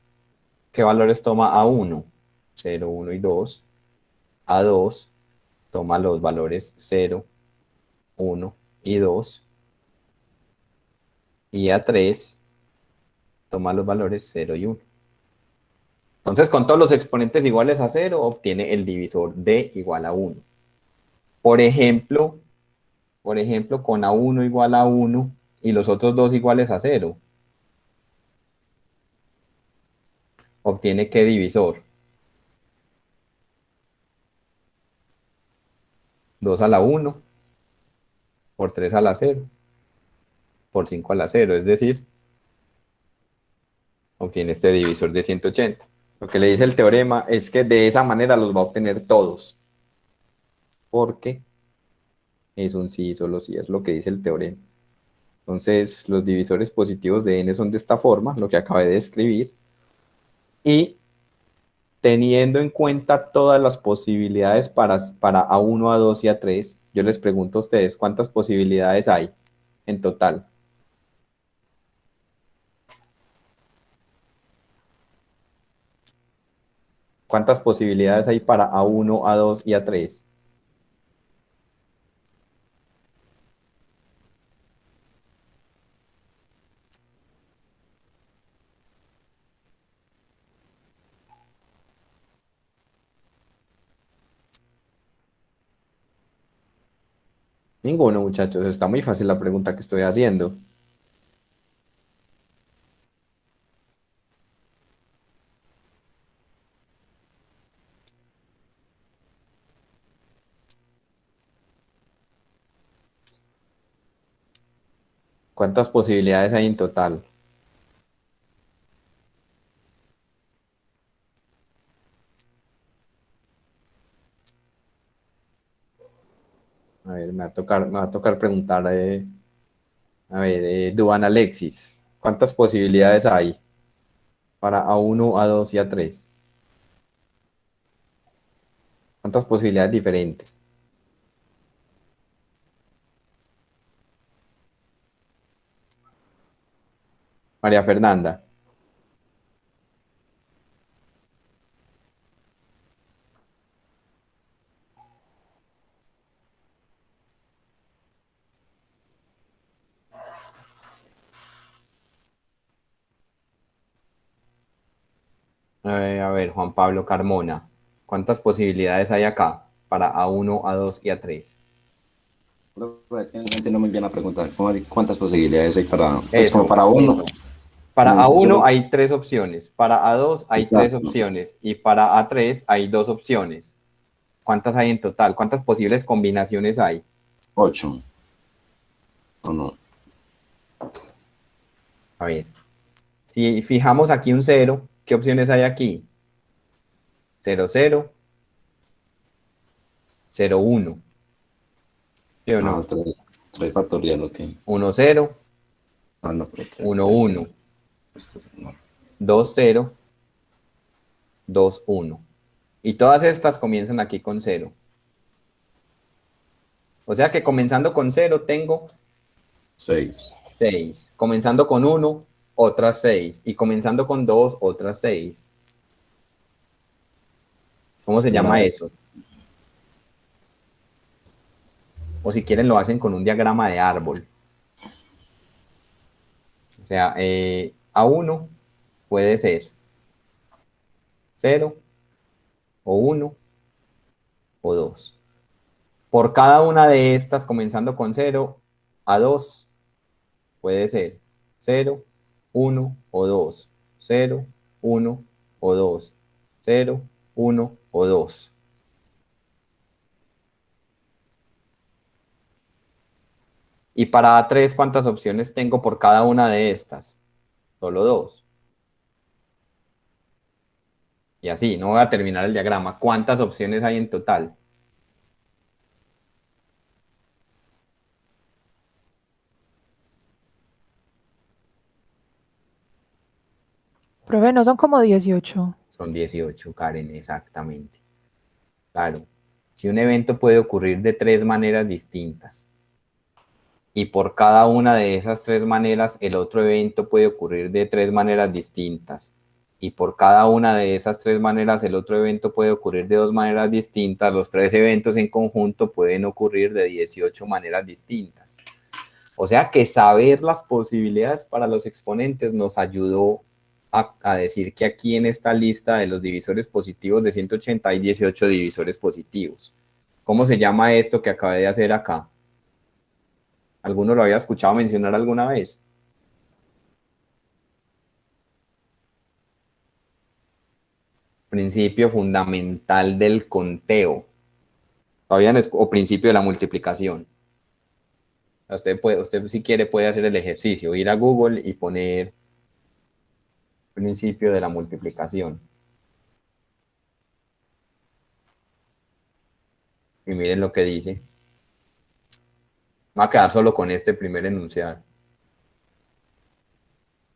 ¿qué valores toma A1? 0, 1 y 2. A2 toma los valores 0, 1 y 2. Y A3 toma los valores 0 y 1. Entonces, con todos los exponentes iguales a 0, obtiene el divisor D igual a 1. Por ejemplo, con A1 igual a 1 y los otros dos iguales a 0, obtiene ¿qué divisor? 2 a la 1 por 3 a la 0 por 5 a la 0, es decir, obtiene este divisor de 180. Lo que le dice el teorema es que de esa manera los va a obtener todos, porque es un sí y solo sí, es lo que dice el teorema. Entonces, los divisores positivos de n son de esta forma, lo que acabé de escribir, y teniendo en cuenta todas las posibilidades para A1, A2 y A3, yo les pregunto a ustedes, ¿cuántas posibilidades hay en total? ¿Cuántas posibilidades hay para A1, A2 y A3? Ninguno, muchachos. Está muy fácil la pregunta que estoy haciendo. ¿Cuántas posibilidades hay en total? A ver, me va a tocar preguntar, a ver, Duan Alexis, ¿cuántas posibilidades hay para A1, A2 y A3? ¿Cuántas posibilidades diferentes? María Fernanda. A ver, Juan Pablo Carmona, ¿cuántas posibilidades hay acá para A1, A2 y A3? Es que no entiendo muy bien la pregunta. ¿Cómo así? ¿Cuántas posibilidades hay para, pues Eso, como para uno? eso. Para No, A1 solo- hay 3 opciones, para A2 hay 3 Exacto. opciones y para A3 hay 2 opciones. ¿Cuántas hay en total? ¿Cuántas posibles combinaciones hay? 8. ¿O no? A ver, si fijamos aquí un 0, ¿qué opciones hay aquí? 0, 0, 0, 1. ¿Sí o No, no? 3 factorial, ok. 1, 0, Ah, no, pero 3. 1, 1, No. 2, 0, 2, 1. Y todas estas comienzan aquí con 0. O sea que comenzando con 0 tengo 6. 6. Comenzando con 1, otras 6. Y comenzando con 2, otras 6. ¿Cómo se llama eso? O si quieren lo hacen con un diagrama de árbol. sea, A1 puede ser 0 o 1 o 2. Por cada una de estas, comenzando con 0, A2 puede ser 0, 1 o 2, 0, 1 o 2, 0, 1 o 2. Y para A3, ¿cuántas opciones tengo por cada una de estas? Solo 2. Y así, no voy a terminar el diagrama. ¿Cuántas opciones hay en total? Profe, ¿no son como 18? Son 18, Karen, exactamente. Claro. Si un evento puede ocurrir de 3 maneras distintas y por cada una de esas 3 maneras el otro evento puede ocurrir de 3 maneras distintas y por cada una de esas 3 maneras el otro evento puede ocurrir de 2 maneras distintas, los 3 eventos en conjunto pueden ocurrir de 18 maneras distintas. O sea que saber las posibilidades para los exponentes nos ayudó a decir que aquí en esta lista de los divisores positivos de 180 hay 18 divisores positivos. ¿Cómo se llama esto que acabé de hacer acá? ¿Alguno lo había escuchado mencionar alguna vez? Principio fundamental del conteo. Todavía no es, o principio de la multiplicación. Usted si quiere puede hacer el ejercicio, ir a Google y poner principio de la multiplicación. Y miren lo que dice. Me va a quedar solo con este primer enunciado.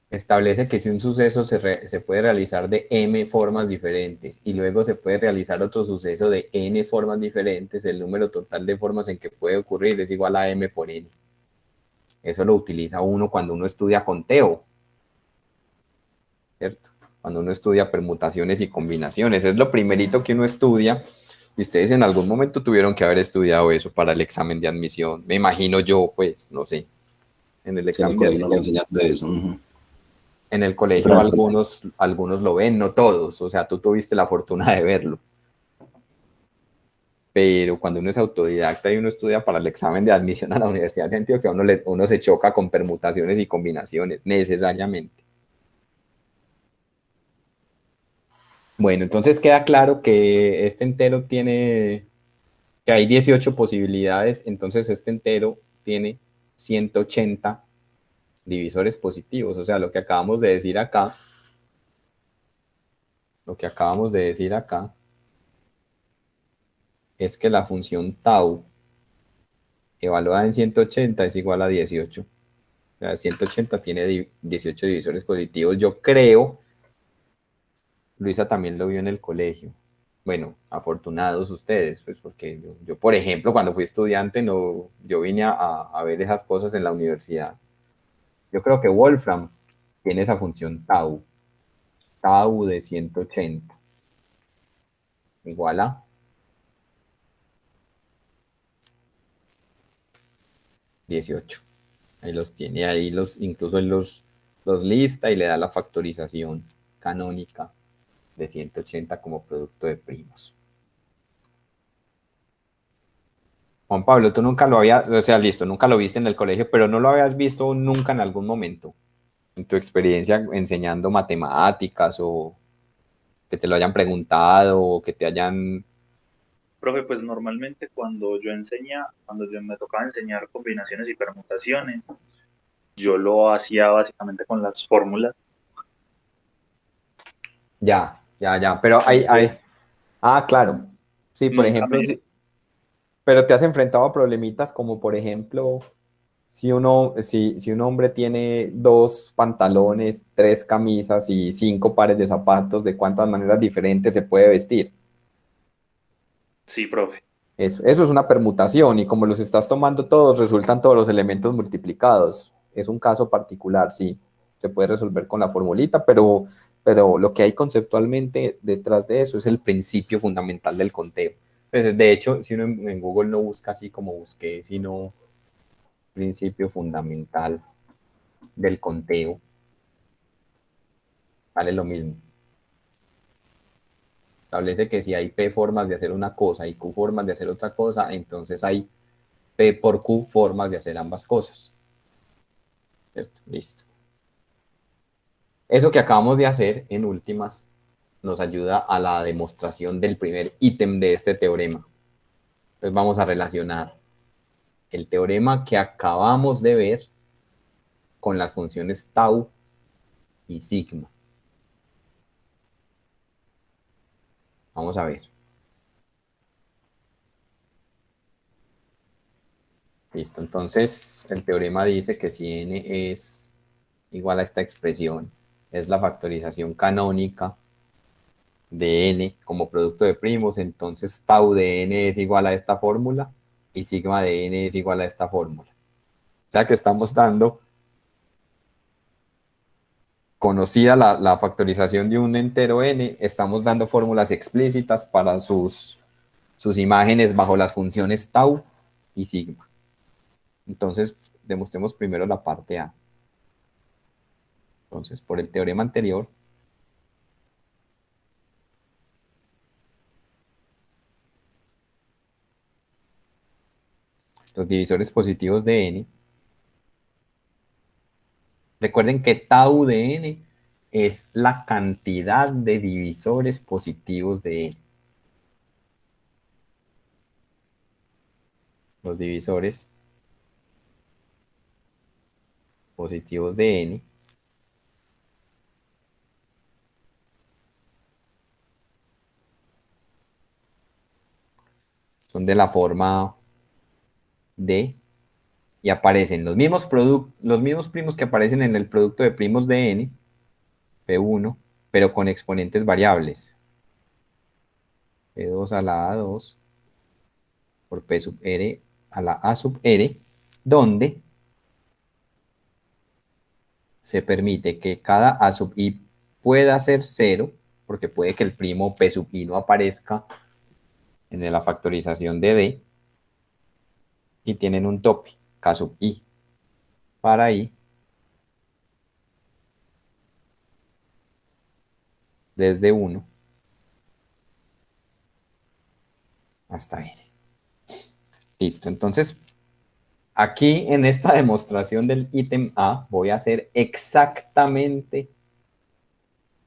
Establece que si un suceso se puede realizar de m formas diferentes y luego se puede realizar otro suceso de n formas diferentes, el número total de formas en que puede ocurrir es igual a m por n. Eso lo utiliza uno cuando uno estudia conteo, ¿cierto? Cuando uno estudia permutaciones y combinaciones. Es lo primerito que uno estudia. Y ustedes en algún momento tuvieron que haber estudiado eso para el examen de admisión. Me imagino yo, pues, no sé. En el examen de admisión. En el colegio algunos lo ven, no todos. O sea, tú tuviste la fortuna de verlo. Pero cuando uno es autodidacta y uno estudia para el examen de admisión a la Universidad de Antioquia, uno se choca con permutaciones y combinaciones, necesariamente. Bueno, entonces queda claro que este entero tiene, que hay 18 posibilidades, entonces este entero tiene 180 divisores positivos. O sea, lo que acabamos de decir acá, es que la función tau evaluada en 180 es igual a 18. O sea, 180 tiene 18 divisores positivos. Yo creo, Luisa también lo vio en el colegio. Bueno, afortunados ustedes, pues porque yo, por ejemplo, cuando fui estudiante, yo vine a ver esas cosas en la universidad. Yo creo que Wolfram tiene esa función tau de 180, igual a 18. Ahí los tiene, ahí incluso él los lista y le da la factorización canónica de 180 como producto de primos. Juan Pablo, tú nunca lo habías, o sea, listo, nunca lo viste en el colegio, pero no lo habías visto nunca en algún momento en tu experiencia enseñando matemáticas o que te lo hayan preguntado o que te hayan... Profe, pues normalmente cuando yo me tocaba enseñar combinaciones y permutaciones, yo lo hacía básicamente con las fórmulas. Ya, pero hay... Ah, claro. Sí, por ejemplo, sí. Pero te has enfrentado a problemitas como, por ejemplo, si un hombre tiene 2 pantalones, 3 camisas y 5 pares de zapatos, ¿de cuántas maneras diferentes se puede vestir? Sí, profe. Eso es una permutación y como los estás tomando todos, resultan todos los elementos multiplicados. Es un caso particular, sí. Se puede resolver con la formulita, pero lo que hay conceptualmente detrás de eso es el principio fundamental del conteo. Pues, de hecho, si uno en Google no busca así como busqué, sino principio fundamental del conteo vale lo mismo. Establece que si hay P formas de hacer una cosa y Q formas de hacer otra cosa, entonces hay P por Q formas de hacer ambas cosas. ¿Cierto? Listo. Eso que acabamos de hacer, en últimas, nos ayuda a la demostración del primer ítem de este teorema. Entonces vamos a relacionar el teorema que acabamos de ver con las funciones tau y sigma. Vamos a ver. Listo, entonces el teorema dice que si n es igual a esta expresión, es la factorización canónica de n como producto de primos, entonces tau de n es igual a esta fórmula y sigma de n es igual a esta fórmula. O sea que estamos dando, conocida la factorización de un entero n, estamos dando fórmulas explícitas para sus imágenes bajo las funciones tau y sigma. Entonces, demostremos primero la parte A. Entonces, por el teorema anterior, los divisores positivos de n, recuerden que tau de n es la cantidad de divisores positivos de n. Los divisores positivos de n son de la forma D y aparecen los mismos primos que aparecen en el producto de primos de n, P1, pero con exponentes variables. P2 a la A2 por P sub R a la A sub R, donde se permite que cada A sub I pueda ser 0, porque puede que el primo P sub I no aparezca en la factorización de D, y tienen un tope, K sub I, para I, desde 1 hasta R. Listo, entonces, aquí en esta demostración del ítem A, voy a hacer exactamente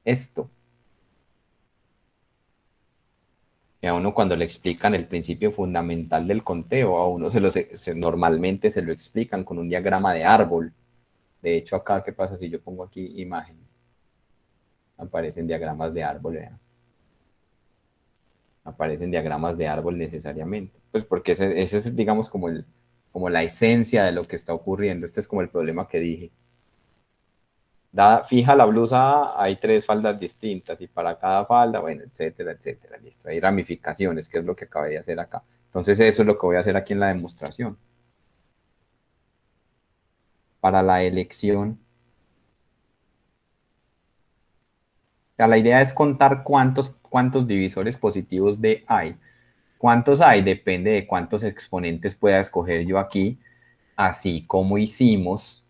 esto. Y a uno cuando le explican el principio fundamental del conteo, a uno normalmente se lo explican con un diagrama de árbol. De hecho, acá, ¿qué pasa si yo pongo aquí imágenes? Aparecen diagramas de árbol, vean. Aparecen diagramas de árbol necesariamente. Pues porque ese es, digamos, como la esencia de lo que está ocurriendo. Este es como el problema que dije. Fija la blusa, hay 3 faldas distintas y para cada falda, bueno, etcétera, etcétera. Listo. Hay ramificaciones, que es lo que acabé de hacer acá. Entonces eso es lo que voy a hacer aquí en la demostración. Para la elección. O sea, la idea es contar cuántos divisores positivos de hay. ¿Cuántos hay? Depende de cuántos exponentes pueda escoger yo aquí, así como hicimos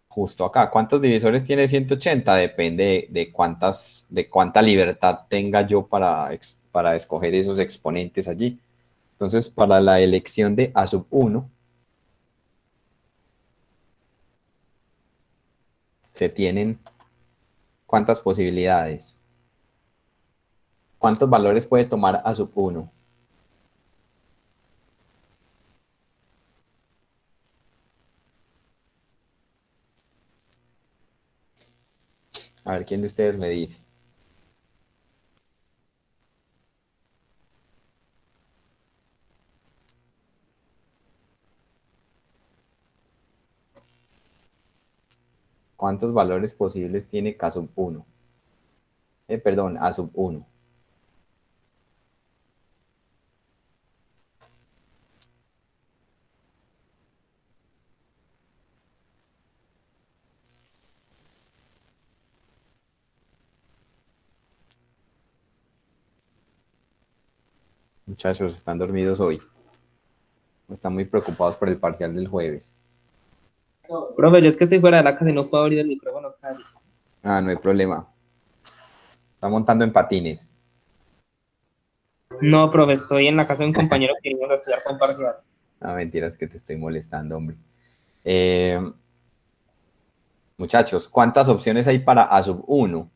justo acá. ¿Cuántos divisores tiene 180? Depende de cuánta libertad tenga yo para escoger esos exponentes allí. Entonces, para la elección de A sub 1, se tienen ¿cuántas posibilidades? ¿Cuántos valores puede tomar A sub 1? A ver, ¿quién de ustedes me dice? ¿Cuántos valores posibles tiene K sub 1? Perdón, A sub 1. Muchachos, ¿están dormidos hoy? Están muy preocupados por el parcial del jueves. Profe, yo es que estoy fuera de la casa y no puedo abrir el micrófono casi. Ah, no hay problema. Está montando en patines. No, profe, estoy en la casa de un compañero que vimos a estudiar con parcial. No, mentiras que te estoy molestando, hombre. Eh, muchachos, ¿cuántas opciones hay para A sub 1?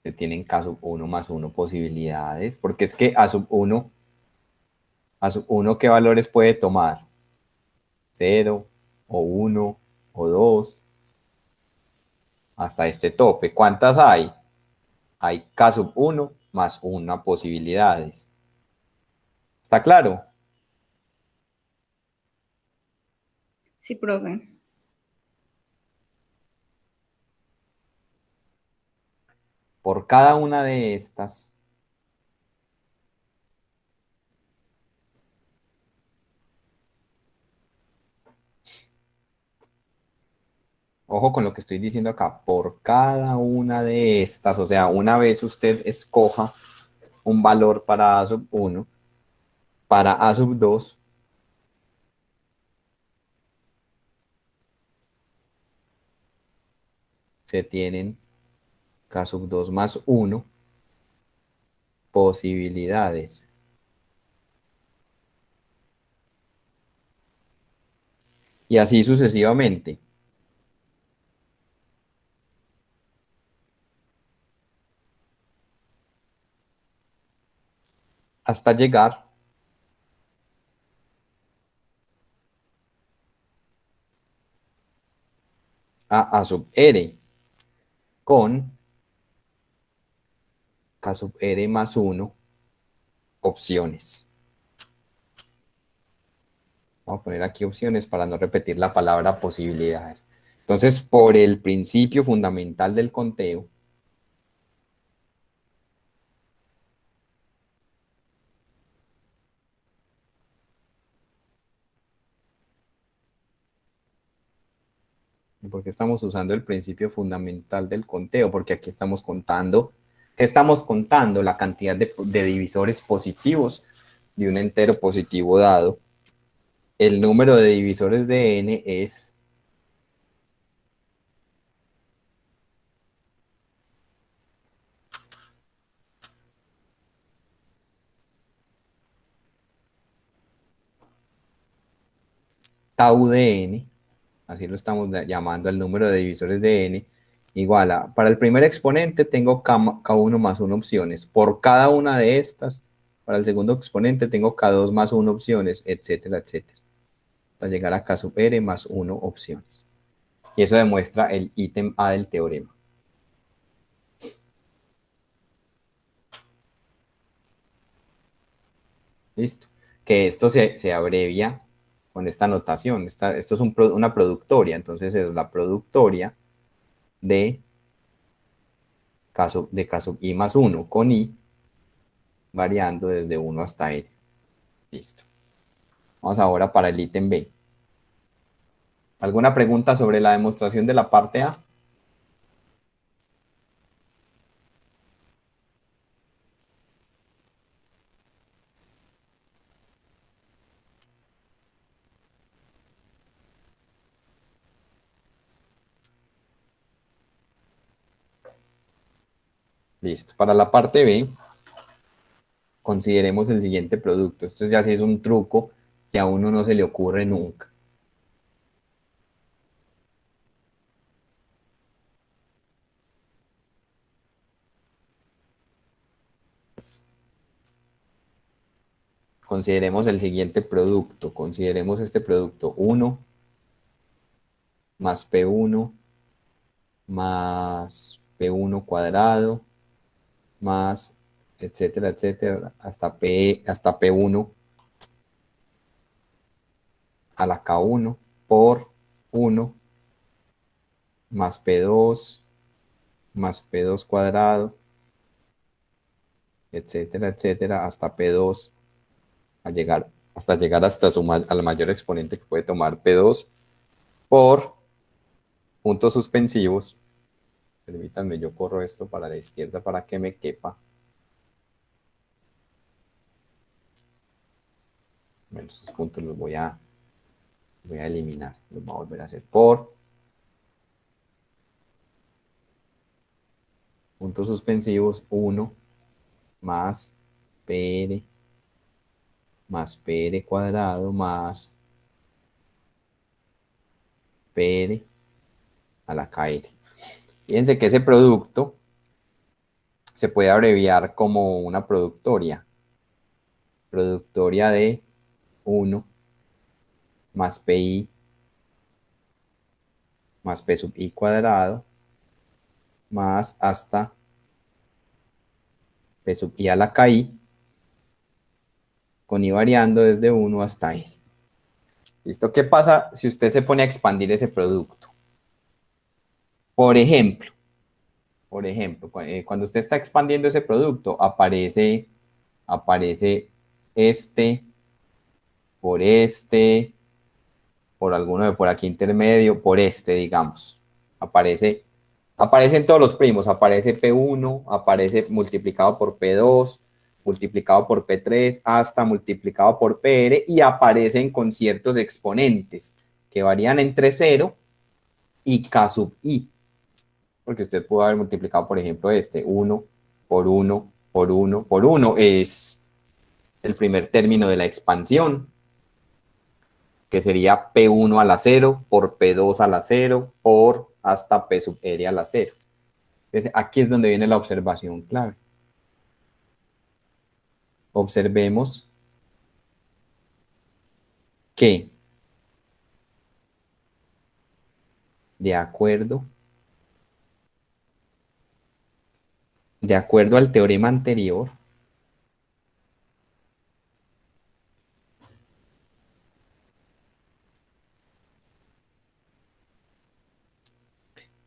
Se tienen K sub 1 más 1 posibilidades, porque es que A sub 1, ¿qué valores puede tomar? 0 o 1 o 2 hasta este tope. ¿Cuántas hay? Hay K sub 1 más 1 posibilidades. ¿Está claro? Sí, profe. Por cada una de estas, ojo con lo que estoy diciendo acá, por cada una de estas, o sea, una vez usted escoja un valor para A sub 1, para A sub 2, se tienen K sub 2 más 1 posibilidades. Y así sucesivamente. Hasta llegar a sub R con K sub R más 1 opciones. Vamos a poner aquí opciones para no repetir la palabra posibilidades. Entonces, por el principio fundamental del conteo, porque estamos usando el principio fundamental del conteo, porque aquí estamos contando, ¿qué estamos contando? La cantidad de divisores positivos de un entero positivo dado. El número de divisores de n es tau de n, así lo estamos llamando al número de divisores de n, igual a, para el primer exponente tengo K1 más 1 opciones, por cada una de estas, para el segundo exponente tengo K2 más 1 opciones, etcétera, etcétera, hasta llegar a K sub R más 1 opciones. Y eso demuestra el ítem A del teorema. Listo. Que esto se abrevia con esta notación. Esto es una productoria, entonces es la productoria de K sub I más 1 con I variando desde 1 hasta N. Listo. Vamos ahora para el ítem B. ¿Alguna pregunta sobre la demostración de la parte A? Listo. Para la parte B, consideremos el siguiente producto. Esto ya sí es un truco que a uno no se le ocurre nunca. Consideremos el siguiente producto. Consideremos este producto 1 más P1 más P1 cuadrado más etcétera, etcétera, hasta P1 a la K1 por 1 más P2 más P2 cuadrado, etcétera, etcétera, hasta P2 hasta llegar al mayor exponente que puede tomar P2 por puntos suspensivos. Permítanme, yo corro esto para la izquierda para que me quepa. Bueno, esos puntos los voy a Voy a eliminar, lo voy a volver a hacer por puntos suspensivos 1 más PR más PR cuadrado más PR a la KR. Fíjense que ese producto se puede abreviar como una productoria. Productoria de 1 más PI más P sub I cuadrado más hasta P sub I a la KI con I variando desde 1 hasta N. ¿Listo? ¿Qué pasa si usted se pone a expandir ese producto? Por ejemplo, cuando usted está expandiendo ese producto, aparece este, por alguno de por aquí intermedio, por este, digamos. Aparecen todos los primos, aparece P1, aparece multiplicado por P2, multiplicado por P3, hasta multiplicado por PR, y aparecen con ciertos exponentes que varían entre 0 y K sub I. Porque usted pudo haber multiplicado, por ejemplo, 1 por 1 por 1 por 1, es el primer término de la expansión, que sería P1 a la 0 por P2 a la 0 por hasta P sub R a la 0. Entonces, aquí es donde viene la observación clave. Observemos que de acuerdo al teorema anterior,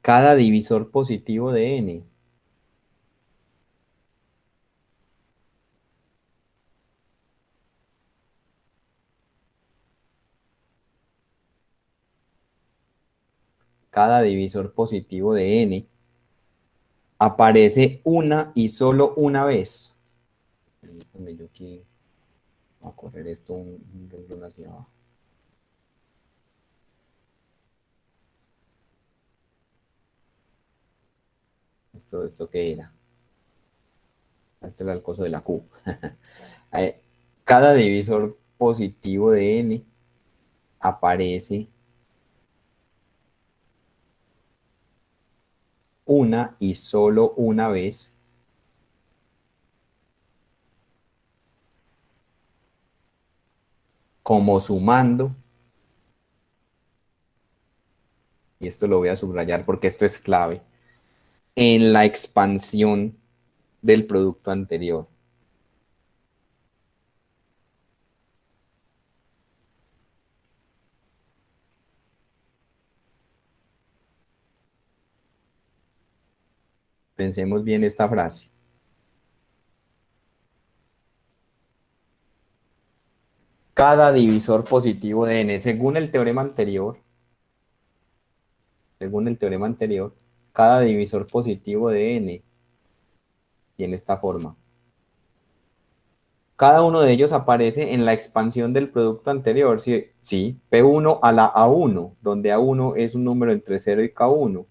cada divisor positivo de n n aparece una y solo una vez. Permítanme, yo aquí voy a correr esto un renglón hacia abajo. ¿Esto qué era? Este era el coso de la Q. Cada divisor positivo de n aparece una y solo una vez como sumando, y esto lo voy a subrayar porque esto es clave, en la expansión del producto anterior. Pensemos bien esta frase. Cada divisor positivo de n, según el teorema anterior, cada divisor positivo de n tiene esta forma. Cada uno de ellos aparece en la expansión del producto anterior, sí, P1 a la A1, donde A1 es un número entre 0 y K1,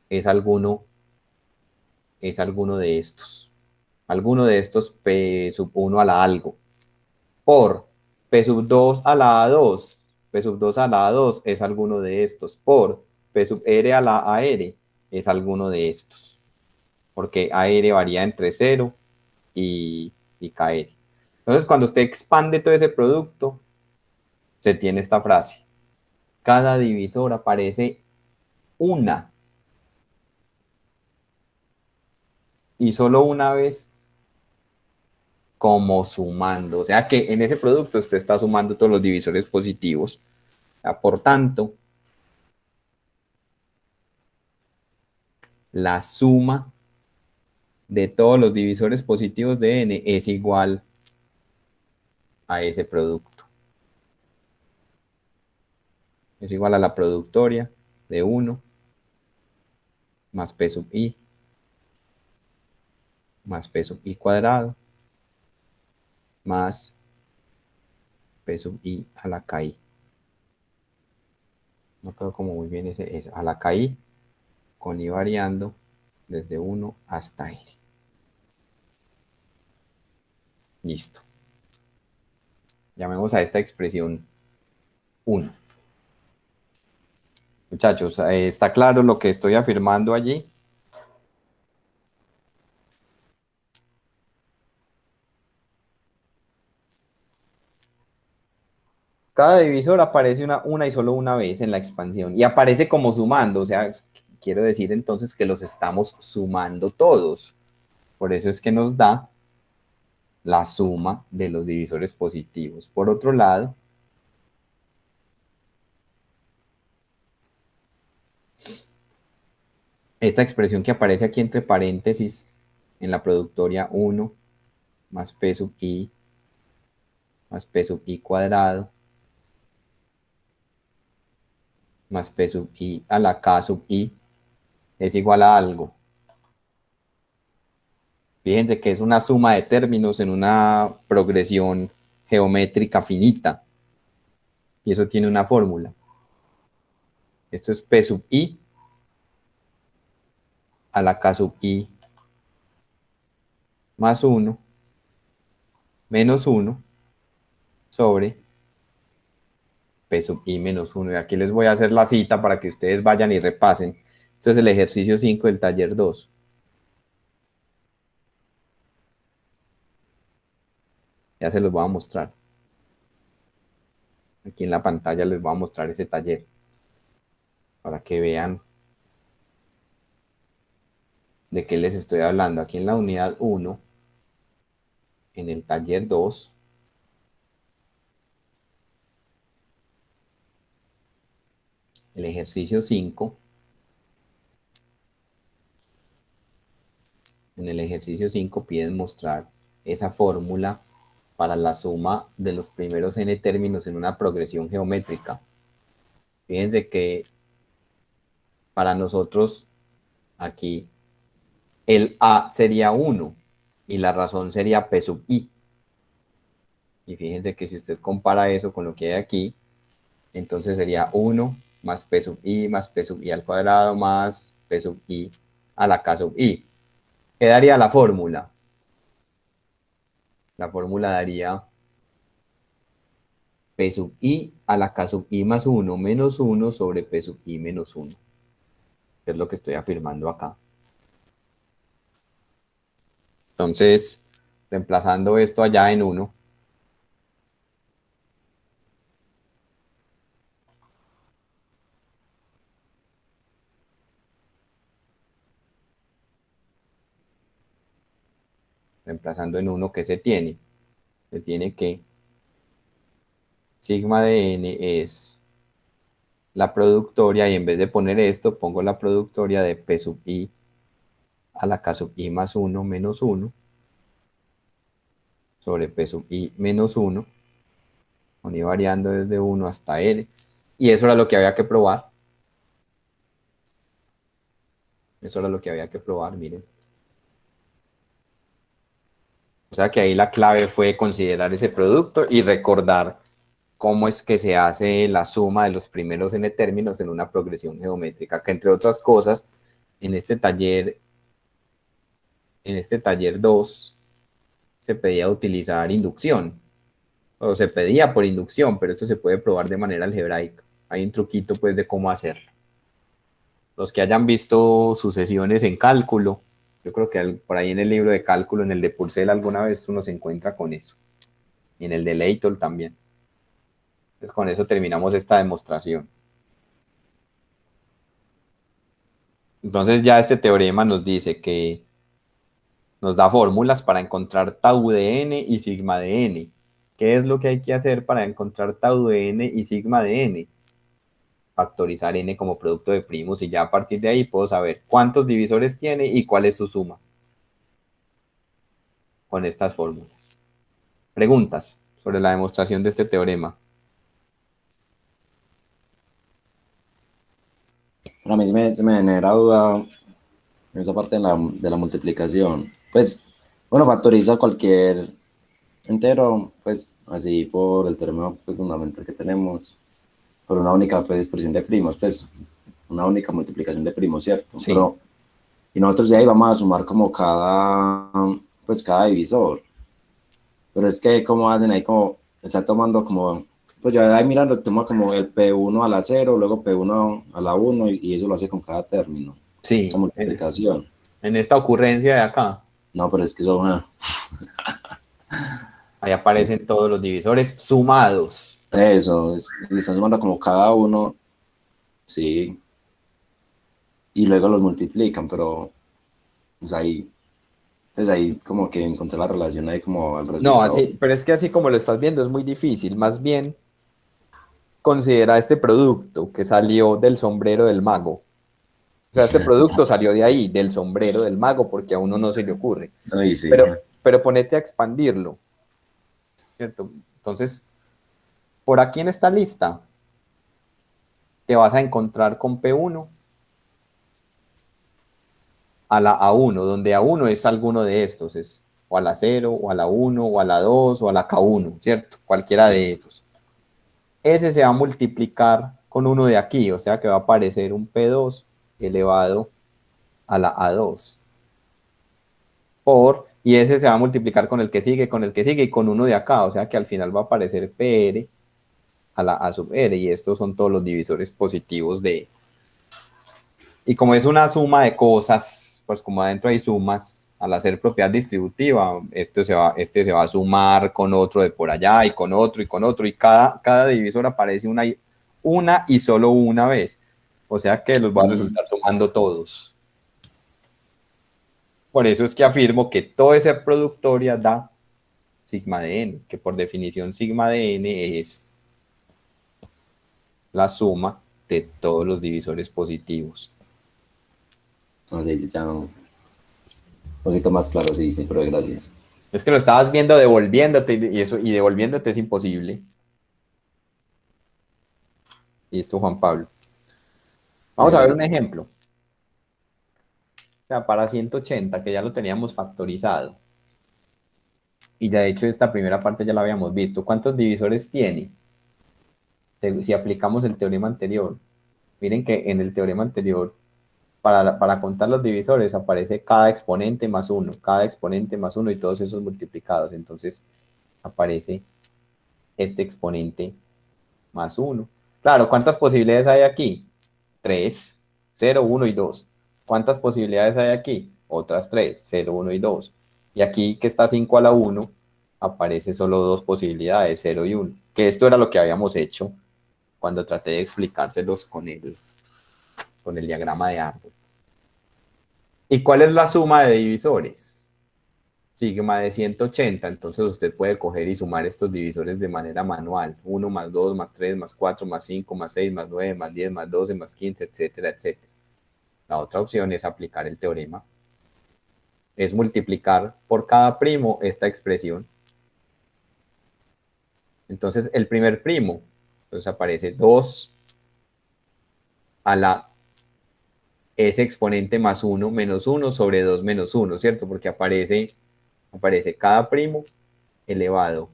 es alguno de estos. Alguno de estos P sub 1 a la algo. Por P sub 2 a la A2. P sub 2 a la A2 es alguno de estos. Por P sub R a la AR es alguno de estos. Porque AR varía entre 0 y KR. Entonces, cuando usted expande todo ese producto, se tiene esta frase. Cada divisor aparece una y solo una vez como sumando. O sea que en ese producto usted está sumando todos los divisores positivos. Por tanto, la suma de todos los divisores positivos de n es igual a ese producto. Es igual a la productoria de 1 más P sub I más P sub I cuadrado más P sub I a la KI. No quedó como muy bien eso. A la KI con I variando desde 1 hasta N. Listo. Llamemos a esta expresión 1. Muchachos, ¿está claro lo que estoy afirmando allí? Cada divisor aparece una y solo una vez en la expansión y aparece como sumando, o sea, quiero decir entonces que los estamos sumando todos. Por eso es que nos da la suma de los divisores positivos. Por otro lado, esta expresión que aparece aquí entre paréntesis en la productoria 1 más P sub I más P sub I cuadrado más P sub I a la K sub I es igual a algo. Fíjense que es una suma de términos en una progresión geométrica finita. Y eso tiene una fórmula. Esto es P sub I a la K sub I más 1 menos 1 sobre P sub I menos 1. Y aquí les voy a hacer la cita para que ustedes vayan y repasen. Esto es el ejercicio 5 del taller 2. Ya se los voy a mostrar. Aquí en la pantalla les voy a mostrar ese taller para que vean de qué les estoy hablando. Aquí en la unidad 1, en el taller 2, el ejercicio 5, en el ejercicio 5 piden mostrar esa fórmula para la suma de los primeros n términos en una progresión geométrica. Fíjense que para nosotros aquí el A sería 1 y la razón sería P sub I. Y fíjense que si usted compara eso con lo que hay aquí, entonces sería 1 más P sub I más P sub I al cuadrado más P sub I a la K sub I. ¿Qué daría la fórmula? La fórmula daría P sub I a la K sub I más 1 menos 1 sobre P sub I menos 1. Que es lo que estoy afirmando acá. Entonces, reemplazando esto allá en 1, reemplazando en 1, ¿qué se tiene? Se tiene que sigma de n es la productoria, y en vez de poner esto, pongo la productoria de P sub I a la K sub I más 1 menos 1 sobre P sub I menos 1, con I variando desde 1 hasta N. Y eso era lo que había que probar. Eso era lo que había que probar, miren. O sea que ahí la clave fue considerar ese producto y recordar cómo es que se hace la suma de los primeros n términos en una progresión geométrica, que entre otras cosas, en este taller 2 se pedía utilizar inducción, o se pedía por inducción, pero esto se puede probar de manera algebraica. Hay un truquito pues de cómo hacerlo. Los que hayan visto sucesiones en cálculo, yo creo que por ahí en el libro de cálculo, en el de Purcell, alguna vez uno se encuentra con eso. Y en el de Leitol también. Entonces con eso terminamos esta demostración. Entonces ya este teorema nos dice que nos da fórmulas para encontrar tau de n y sigma de n. ¿Qué es lo que hay que hacer para encontrar tau de n y sigma de n? Factorizar n como producto de primos y ya a partir de ahí puedo saber cuántos divisores tiene y cuál es su suma. Con estas fórmulas. Preguntas sobre la demostración de este teorema. A mí se me genera duda en esa parte de la multiplicación. Pues, bueno, factoriza cualquier entero, pues, así por el teorema pues, fundamental que tenemos. por una única pues, expresión de primos, pues una única multiplicación de primos, ¿cierto? Sí. Pero, y nosotros de ahí vamos a sumar como cada divisor. Pero es que como hacen ahí como, está tomando como, pues ya ahí mirando, toma como el P1 a la 0, luego P1 a la 1 y eso lo hace con cada término, Sí, esa multiplicación. en esta ocurrencia de acá, No, pero es que eso, ahí aparecen todos los divisores sumados. eso, y están sumando como cada uno, sí, y luego los multiplican, pero pues ahí como que encontré la relación ahí como al No, resultado. así, pero es que así como lo estás viendo es muy difícil. Más bien, considera este producto que salió del sombrero del mago. O sea, este producto salió de ahí, del sombrero del mago, porque a uno no se le ocurre. Ay, sí. Pero ponete a expandirlo, ¿cierto? Entonces, por aquí en esta lista, te vas a encontrar con P1 a la A1, donde A1 es alguno de estos, es o a la 0, o a la 1, o a la 2, o a la K1, ¿cierto? Cualquiera de esos. Ese se va a multiplicar con uno de aquí, o sea que va a aparecer un P2 elevado a la A2. Y ese se va a multiplicar con el que sigue, y con uno de acá, o sea que al final va a aparecer PR a la A sub R, y estos son todos los divisores positivos de... Y como es una suma de cosas, pues como adentro hay sumas, al hacer propiedad distributiva, este se va a sumar con otro de por allá, y con otro, y cada divisor aparece una y solo una vez. O sea que los va a resultar sumando todos. Por eso es que afirmo que toda esa productoria da sigma de n, que por definición sigma de n es la suma de todos los divisores positivos. Entonces ya un poquito más claro, sí, pero gracias. Es que lo estabas viendo devolviéndote y devolviéndote es imposible. Listo, Juan Pablo. Vamos a ver un ejemplo. O sea, para 180, que ya lo teníamos factorizado. Y de hecho esta primera parte ya la habíamos visto. ¿Cuántos divisores tiene? Si aplicamos el teorema anterior. Miren que en el teorema anterior, para contar los divisores, aparece cada exponente más 1, cada exponente más 1 y todos esos multiplicados. Entonces aparece este exponente más 1. Claro, ¿cuántas posibilidades hay aquí? 3, 0, 1 y 2. ¿Cuántas posibilidades hay aquí? Otras 3, 0, 1 y 2. Y aquí que está 5 a la 1, aparece solo dos posibilidades, 0 y 1. Que esto era lo que habíamos hecho cuando traté de explicárselos con el diagrama de árbol. ¿Y cuál es la suma de divisores? Sigma de 180, entonces usted puede coger y sumar estos divisores de manera manual. 1 más 2 más 3 más 4 más 5 más 6 más 9 más 10 más 12 más 15, etcétera, etcétera. La otra opción es aplicar el teorema. Es multiplicar por cada primo esta expresión. Entonces el primer primo, entonces aparece 2 a la S exponente más 1 menos 1 sobre 2 menos 1, ¿cierto? Porque aparece cada primo elevado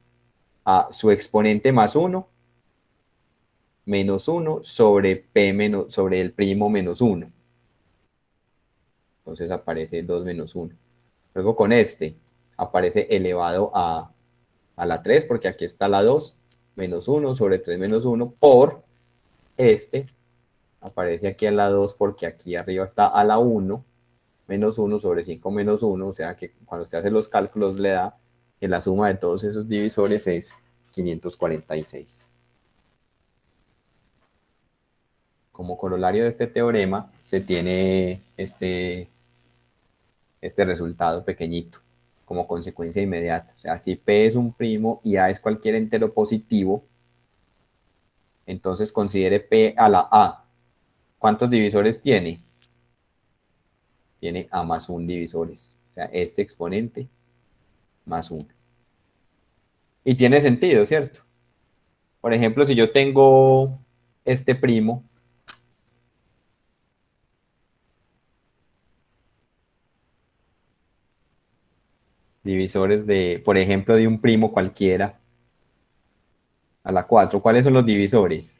a su exponente más 1 menos 1 sobre sobre el primo menos 1. Entonces aparece 2 menos 1. Luego con este aparece elevado a la 3, porque aquí está la 2, menos 1 sobre 3 menos 1, por este aparece aquí a la 2, porque aquí arriba está a la 1, menos 1 sobre 5 menos 1, o sea que cuando usted hace los cálculos le da que la suma de todos esos divisores es 546. Como corolario de este teorema se tiene este resultado pequeñito como consecuencia inmediata. O sea, si P es un primo y A es cualquier entero positivo, entonces considere P a la A. ¿Cuántos divisores tiene? Tiene A más 1 divisores. O sea, este exponente más 1. Y tiene sentido, ¿cierto? Por ejemplo, si yo tengo este primo, divisores de, por ejemplo, de un primo cualquiera, a la 4. ¿Cuáles son los divisores?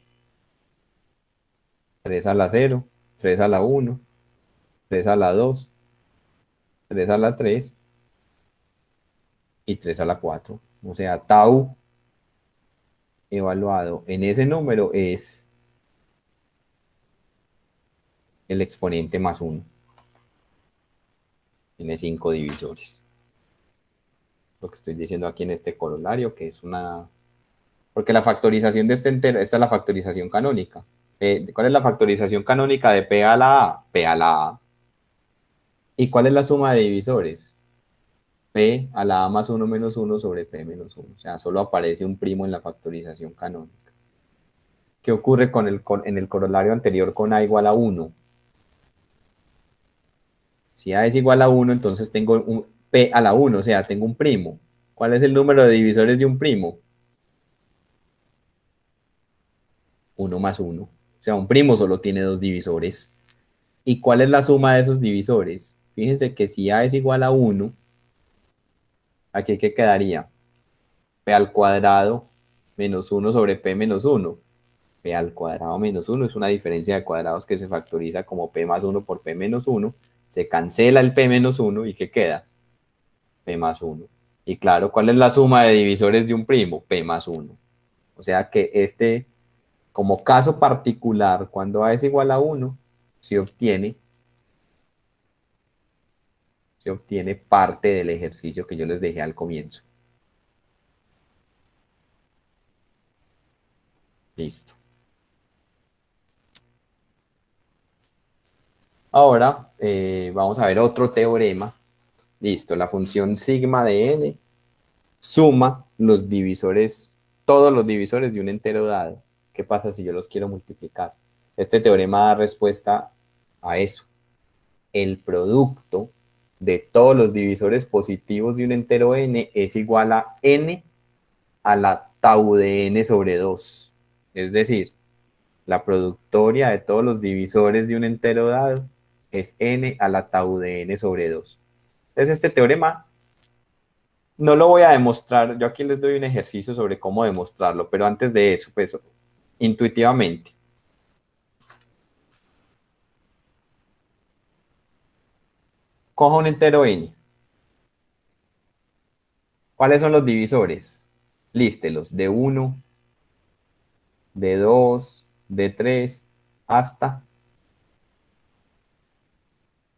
3 a la 0, 3 a la 1, 3 a la 2, 3 a la 3 y 3 a la 4. O sea, tau evaluado en ese número es el exponente más 1. Tiene 5 divisores. Lo que estoy diciendo aquí en este corolario, que es una... Porque la factorización de este entero, esta es la factorización canónica. ¿Cuál es la factorización canónica de P a la A? P a la A. ¿Y cuál es la suma de divisores? P a la A más 1 menos 1 sobre P menos 1. O sea, solo aparece un primo en la factorización canónica. ¿Qué ocurre en el corolario anterior con A igual a 1? Si A es igual a 1, entonces tengo un P a la 1, o sea, tengo un primo. ¿Cuál es el número de divisores de un primo? 1 más 1. O sea, un primo solo tiene 2 divisores. ¿Y cuál es la suma de esos divisores? Fíjense que si A es igual a 1, ¿aquí qué quedaría? P al cuadrado menos 1 sobre P menos 1. P al cuadrado menos 1 es una diferencia de cuadrados que se factoriza como P más 1 por P menos 1. Se cancela el P menos 1 y ¿qué queda? P más 1. Y claro, ¿cuál es la suma de divisores de un primo? P más 1. O sea que como caso particular, cuando A es igual a 1, se obtiene parte del ejercicio que yo les dejé al comienzo. Listo. Ahora vamos a ver otro teorema. Listo, la función sigma de n suma los divisores, todos los divisores de un entero dado. ¿Qué pasa si yo los quiero multiplicar? Este teorema da respuesta a eso. El producto de todos los divisores positivos de un entero n es igual a n a la tau de n sobre 2. Es decir, la productoria de todos los divisores de un entero dado es n a la tau de n sobre 2. Entonces este teorema no lo voy a demostrar, yo aquí les doy un ejercicio sobre cómo demostrarlo, pero antes de eso, pues intuitivamente. Cojo un entero n. ¿Cuáles son los divisores? Lístelos, de 1, de 2, de 3, hasta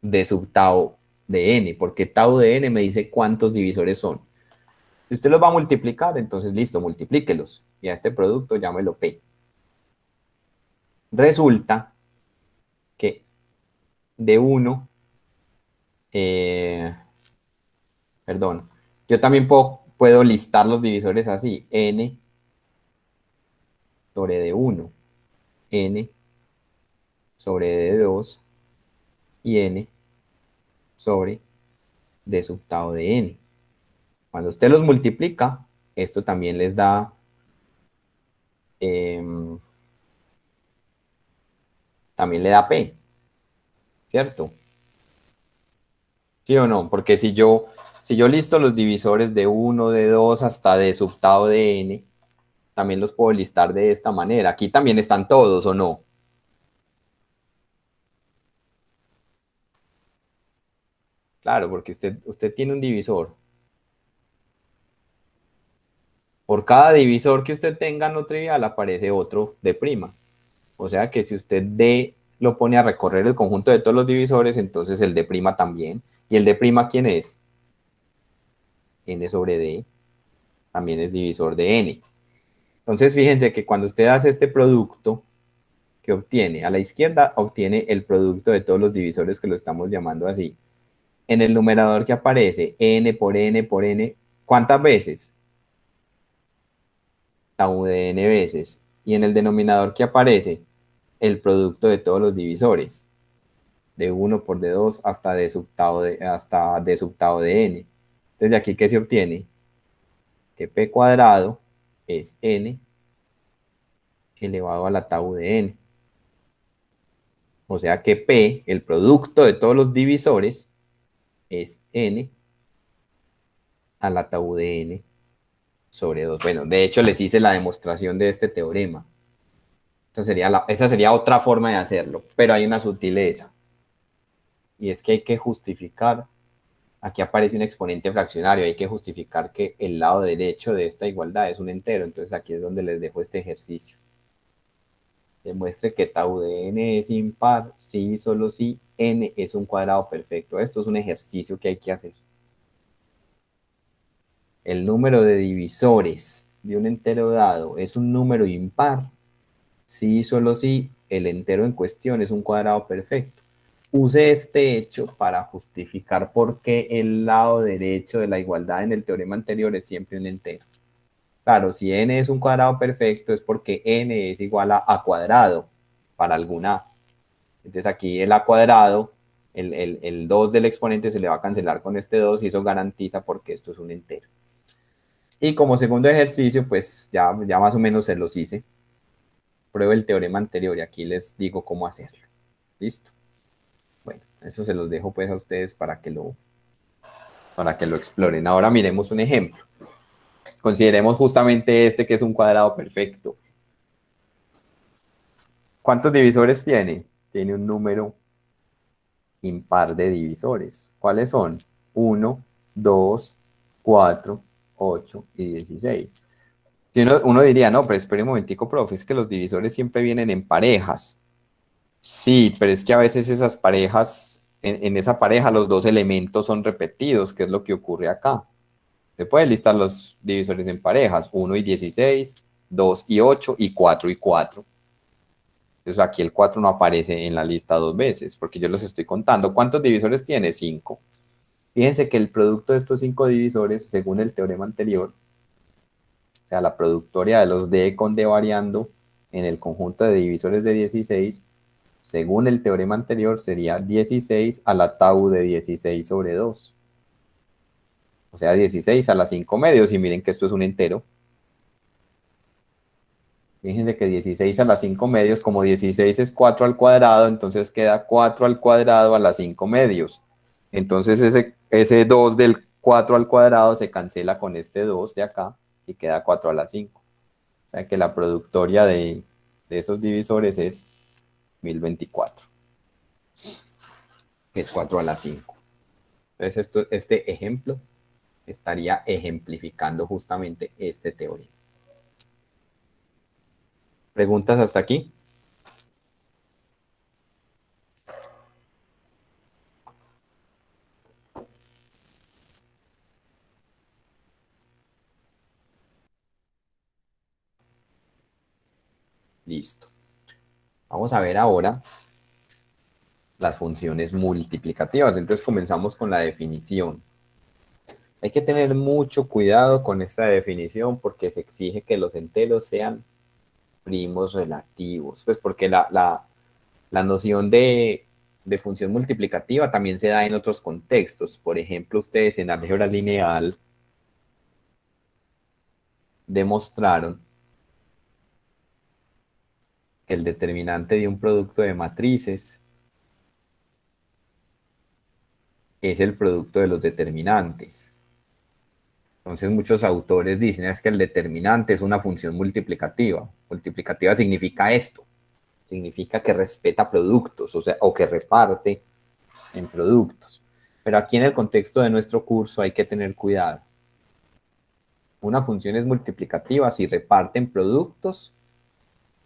de sub tau de n, porque tau de n me dice cuántos divisores son. Si usted los va a multiplicar, entonces listo, multiplíquelos. Y a este producto llámelo P. Resulta que de 1, perdón, yo también puedo listar los divisores así, n sobre d1, n sobre d2 y n sobre d sub tau de n. Cuando usted los multiplica, esto también les da también le da P, ¿cierto? ¿Sí o no? Porque si yo listo los divisores de 1, de 2 hasta d sub tau de n, también los puedo listar de esta manera. Aquí también están todos, ¿o no? Claro, porque usted tiene un divisor. Por cada divisor que usted tenga no trivial aparece otro de prima. O sea que si usted D lo pone a recorrer el conjunto de todos los divisores, entonces el de prima también. ¿Y el de prima quién es? N sobre D también es divisor de N. Entonces fíjense que cuando usted hace este producto, que obtiene a la izquierda, obtiene el producto de todos los divisores que lo estamos llamando así. En el numerador que aparece n por n por n, ¿cuántas veces? Tau de n veces. Y en el denominador que aparece el producto de todos los divisores, de 1 por d2 hasta d sub tau de n. Desde aquí, ¿qué se obtiene? Que p cuadrado es n elevado a la tau de n. O sea que p, el producto de todos los divisores, es n a la tau de n sobre 2. Bueno, de hecho les hice la demostración de este teorema. Esa sería otra forma de hacerlo, pero hay una sutileza. Y es que hay que justificar, aquí aparece un exponente fraccionario, hay que justificar que el lado derecho de esta igualdad es un entero. Entonces aquí es donde les dejo este ejercicio. Demuestre que tau de n es impar, si y solo si n es un cuadrado perfecto. Esto es un ejercicio que hay que hacer. El número de divisores de un entero dado es un número impar, si y solo si el entero en cuestión es un cuadrado perfecto. Use este hecho para justificar por qué el lado derecho de la igualdad en el teorema anterior es siempre un entero. Claro, si n es un cuadrado perfecto es porque n es igual a cuadrado para alguna a. Entonces aquí el a cuadrado, el 2 del exponente se le va a cancelar con este 2 y eso garantiza porque esto es un entero. Y como segundo ejercicio, pues ya más o menos se los hice. Pruebe el teorema anterior y aquí les digo cómo hacerlo. ¿Listo? Bueno, eso se los dejo pues a ustedes para que lo exploren. Ahora miremos un ejemplo. Consideremos justamente este que es un cuadrado perfecto. ¿Cuántos divisores tiene? Tiene un número impar de divisores. ¿Cuáles son? 1, 2, 4, 8 y 16. Y uno diría, no, pero espere un momentico, profe, es que los divisores siempre vienen en parejas. Sí, pero es que a veces esas parejas, en esa pareja los dos elementos son repetidos, que es lo que ocurre acá. Se puede listar los divisores en parejas, 1 y 16, 2 y 8 y 4 y 4. Entonces aquí el 4 no aparece en la lista dos veces, porque yo los estoy contando. ¿Cuántos divisores tiene? 5. Fíjense que el producto de estos 5 divisores, según el teorema anterior, o sea, la productoria de los D con D variando en el conjunto de divisores de 16, según el teorema anterior, sería 16 a la tau de 16 sobre 2. O sea, 16 a la 5 medios, y miren que esto es un entero. Fíjense que 16 a la 5 medios, como 16 es 4 al cuadrado, entonces queda 4 al cuadrado a la 5 medios. Entonces ese 2 del 4 al cuadrado se cancela con este 2 de acá y queda 4 a la 5. O sea que la productoria de esos divisores es 1024, que es 4 a la 5. Entonces este ejemplo estaría ejemplificando justamente este teorema. ¿Preguntas hasta aquí? Listo. Vamos a ver ahora las funciones multiplicativas. Entonces comenzamos con la definición. Hay que tener mucho cuidado con esta definición porque se exige que los enteros sean primos relativos. Pues porque la noción de función multiplicativa también se da en otros contextos. Por ejemplo, ustedes en álgebra lineal demostraron que el determinante de un producto de matrices es el producto de los determinantes. Entonces muchos autores dicen es que el determinante es una función multiplicativa. Multiplicativa significa esto. Significa que respeta productos, o que reparte en productos. Pero aquí en el contexto de nuestro curso hay que tener cuidado. Una función es multiplicativa si reparte en productos,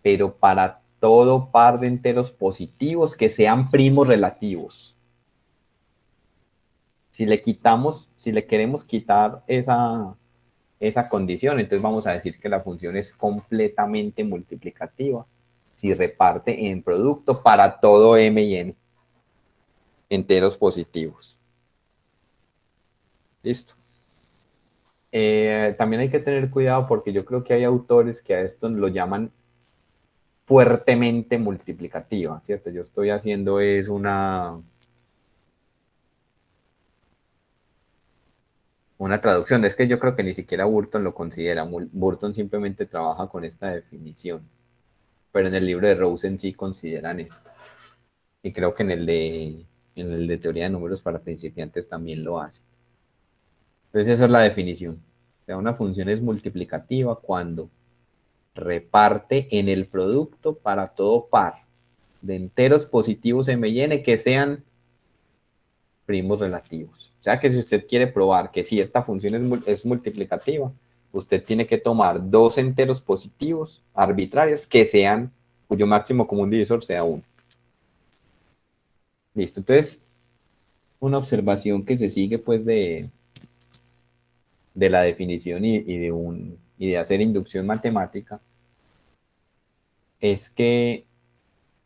pero para todo par de enteros positivos que sean primos relativos. Si le queremos quitar esa condición, entonces vamos a decir que la función es completamente multiplicativa si reparte en producto para todo m y n enteros positivos. Listo. También hay que tener cuidado porque yo creo que hay autores que a esto lo llaman fuertemente multiplicativa, ¿cierto? Yo estoy haciendo es una traducción. Es que yo creo que ni siquiera Burton lo considera. Burton simplemente trabaja con esta definición. Pero en el libro de Rosen sí consideran esto. Y creo que en el de teoría de números para principiantes también lo hace. Entonces esa es la definición. O sea, una función es multiplicativa cuando reparte en el producto para todo par de enteros positivos M y N que sean primos relativos. O sea que si usted quiere probar que si esta función es multiplicativa, usted tiene que tomar dos enteros positivos arbitrarios que sean, cuyo máximo común divisor sea 1. Listo, entonces una observación que se sigue pues de la definición y de hacer inducción matemática es que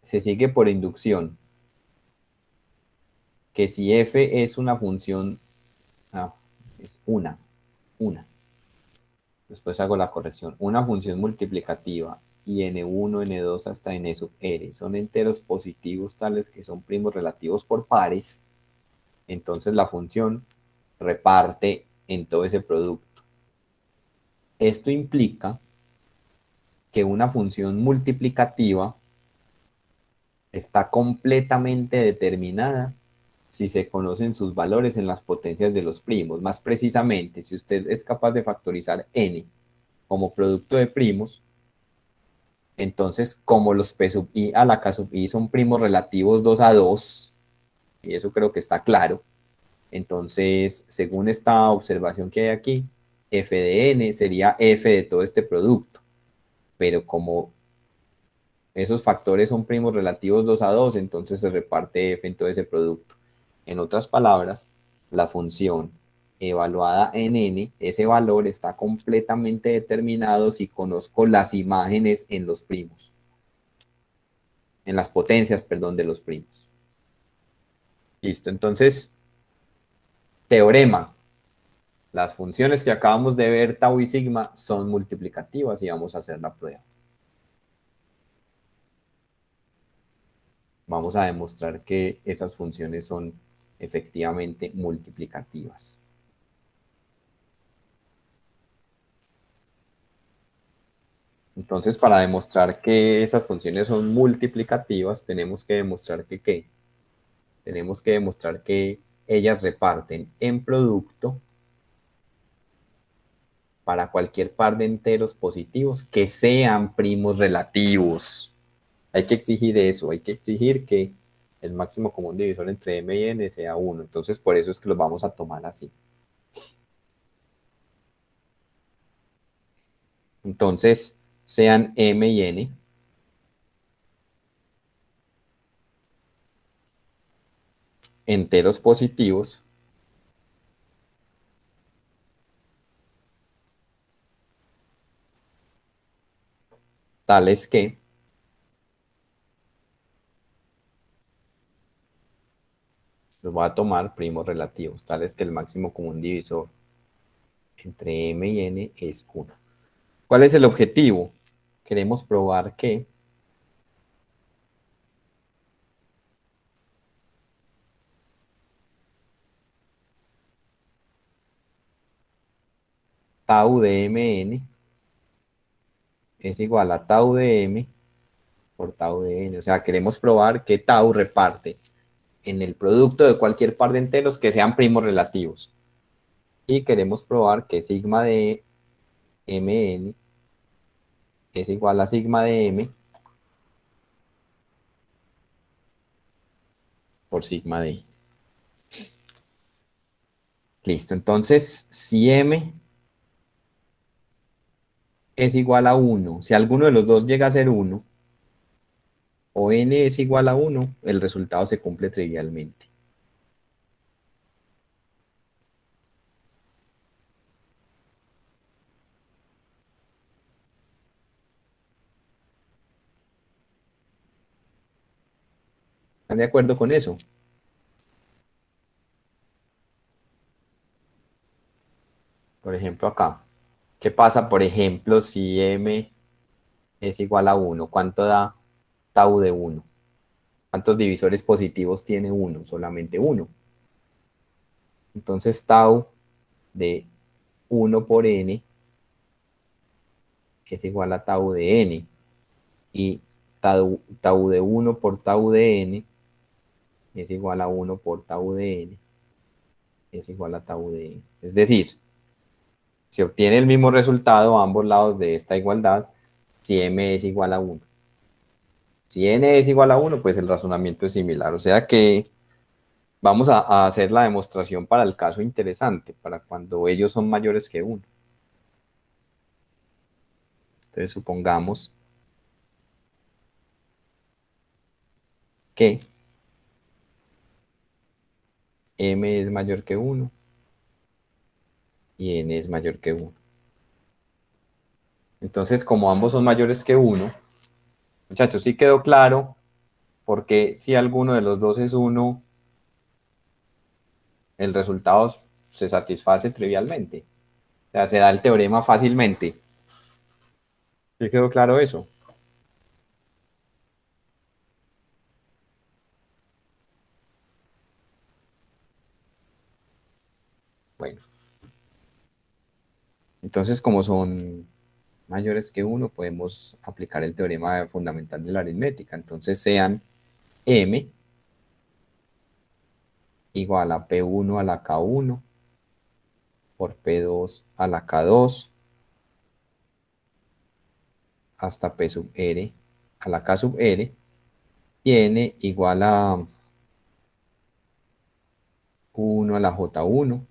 se sigue por inducción que si f es una función, es una, después hago la corrección, una función multiplicativa y n1, n2 hasta n sub r son enteros positivos tales que son primos relativos por pares, entonces la función reparte en todo ese producto. Esto implica que una función multiplicativa está completamente determinada si se conocen sus valores en las potencias de los primos. Más precisamente, si usted es capaz de factorizar n como producto de primos, entonces como los p sub i a la k sub i son primos relativos 2 a 2, y eso creo que está claro, entonces según esta observación que hay aquí, f de n sería f de todo este producto, pero como esos factores son primos relativos 2 a 2, entonces se reparte f en todo ese producto. En otras palabras, la función evaluada en n, ese valor está completamente determinado si conozco las imágenes en los primos. En las potencias, perdón, de los primos. Listo, entonces, teorema. Las funciones que acabamos de ver, tau y sigma, son multiplicativas y vamos a hacer la prueba. Vamos a demostrar que esas funciones son efectivamente multiplicativas. Entonces, para demostrar que esas funciones son multiplicativas, tenemos que demostrar que ¿qué? Tenemos que demostrar que ellas reparten en producto para cualquier par de enteros positivos que sean primos relativos. Hay que exigir eso, hay que exigir que el máximo común divisor entre m y n sea 1. Entonces, por eso es que los vamos a tomar así. Entonces, sean m y n enteros positivos tales que los voy a tomar primos relativos, tales que el máximo común divisor entre m y n es 1. ¿Cuál es el objetivo? Queremos probar que tau de mn es igual a tau de m por tau de n. O sea, queremos probar que tau reparte en el producto de cualquier par de enteros que sean primos relativos. Y queremos probar que sigma de mn es igual a sigma de m por sigma de i. Listo, entonces si m es igual a 1, si alguno de los dos llega a ser 1, o n es igual a 1, el resultado se cumple trivialmente. ¿Están de acuerdo con eso? Por ejemplo, acá. ¿Qué pasa, por ejemplo, si m es igual a 1? ¿Cuánto da tau de 1? ¿Cuántos divisores positivos tiene 1? Solamente 1. Entonces, tau de 1 por n es igual a tau de n. Y tau de 1 por tau de n es igual a 1 por tau de n es igual a tau de n. Es decir, se obtiene el mismo resultado a ambos lados de esta igualdad si m es igual a 1. Si n es igual a 1, pues el razonamiento es similar. O sea que vamos a hacer la demostración para el caso interesante, para cuando ellos son mayores que 1. Entonces supongamos que m es mayor que 1 y n es mayor que 1. Entonces, como ambos son mayores que 1, muchachos, sí quedó claro porque si alguno de los dos es 1, el resultado se satisface trivialmente. O sea, se da el teorema fácilmente. ¿Sí quedó claro eso? Bueno. Entonces, como son mayores que 1, podemos aplicar el teorema fundamental de la aritmética. Entonces, sean m igual a P1 a la K1 por P2 a la K2 hasta P sub R a la K sub R y n igual a Q1 a la J1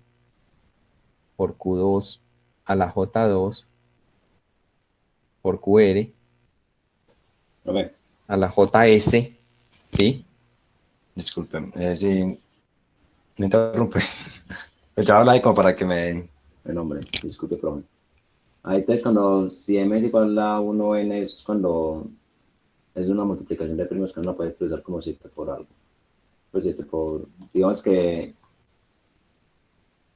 por Q2 a la J2 por QR Profe, a la JS, ¿sí? disculpen, sí, me interrumpe. Ya habla ahí como para que me den el nombre. Disculpe, profe. Ahí entonces cuando si m es igual a 1n es cuando es una multiplicación de primos que uno puede expresar como 7 por algo. Pues 7 por, digamos que,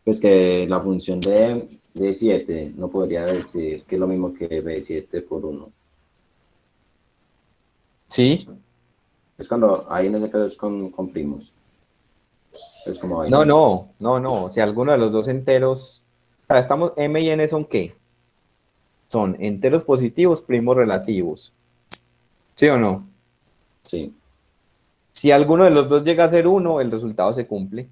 pues que la función de 7 no podría decir que es lo mismo que b7 por 1. ¿Sí? Es cuando ahí en ese caso es con primos. Es como ahí. No. Si alguno de los dos enteros, o sea, estamos, m y n son ¿qué? Son enteros positivos, primos relativos. ¿Sí o no? Sí. Si alguno de los dos llega a ser 1, el resultado se cumple.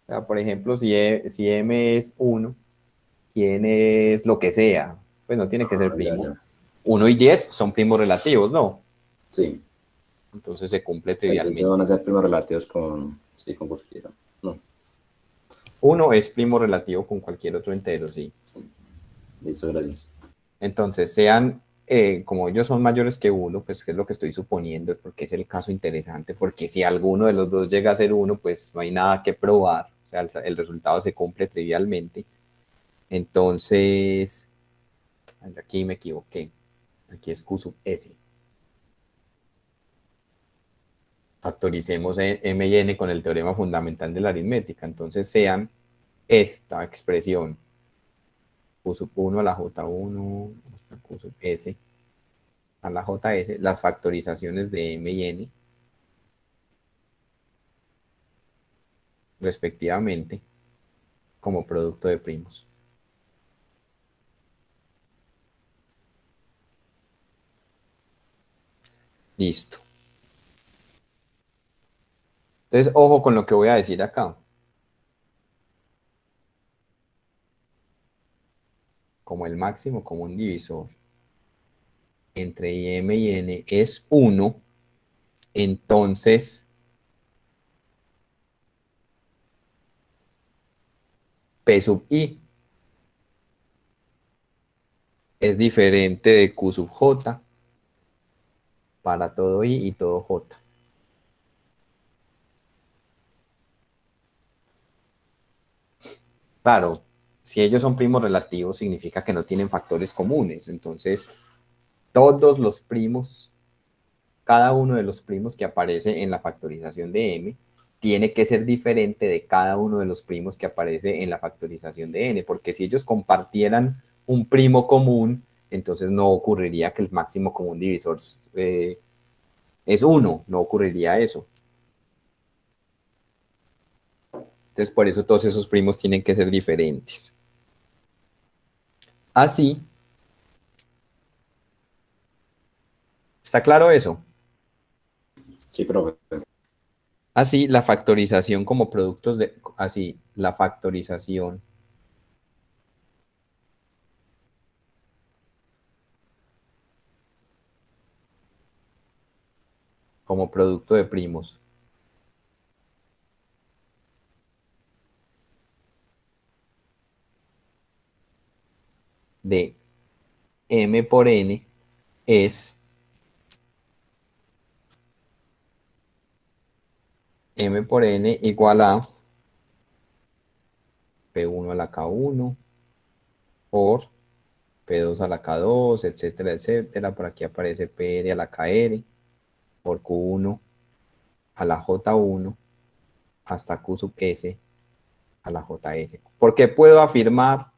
O sea, por ejemplo, si m es 1 y n es lo que sea, pues no tiene que ser primo. Ya. 1 y 10 son primos relativos, ¿no? Sí. Entonces se cumple Pues trivialmente. ellos van a ser primos relativos con, sí, con cualquiera. No. 1 es primo relativo con cualquier otro entero, sí. Listo, gracias. Entonces, como ellos son mayores que 1, pues que es lo que estoy suponiendo, porque es el caso interesante, porque si alguno de los dos llega a ser 1, pues no hay nada que probar, o sea, el resultado se cumple trivialmente. Entonces, aquí me equivoqué, aquí es Q sub S. Factoricemos m y n con el teorema fundamental de la aritmética, entonces sean esta expresión Q sub 1 a la J1 hasta Q sub S a la JS, las factorizaciones de m y n respectivamente como producto de primos. Listo. Entonces, ojo con lo que voy a decir acá. Como el máximo común divisor entre m y n es 1, entonces P sub i es diferente de Q sub j para todo i y todo j. Claro, si ellos son primos relativos significa que no tienen factores comunes, entonces todos los primos, cada uno de los primos que aparece en la factorización de m tiene que ser diferente de cada uno de los primos que aparece en la factorización de n, porque si ellos compartieran un primo común, entonces no ocurriría que el máximo común divisor es 1, no ocurriría eso. Entonces por eso todos esos primos tienen que ser diferentes. Así, ¿está claro eso? Sí, profe. Así, la factorización como productos de... Así, la factorización como producto de primos. De M por N es M por N igual a P1 a la K1 por P2 a la K2, etcétera, etcétera. Por aquí aparece PR a la KR por Q1 a la J1 hasta Q sub S a la JS. ¿Por qué puedo afirmar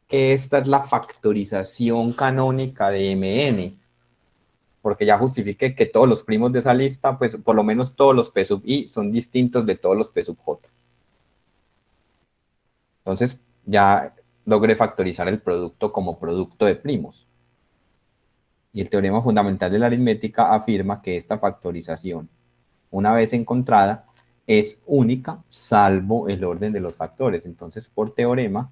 que esta es la factorización canónica de MN? Porque ya justifiqué que todos los primos de esa lista, pues por lo menos todos los P sub I son distintos de todos los P sub J. Entonces ya logré factorizar el producto como producto de primos. Y el teorema fundamental de la aritmética afirma que esta factorización, una vez encontrada, es única salvo el orden de los factores. Entonces, por teorema,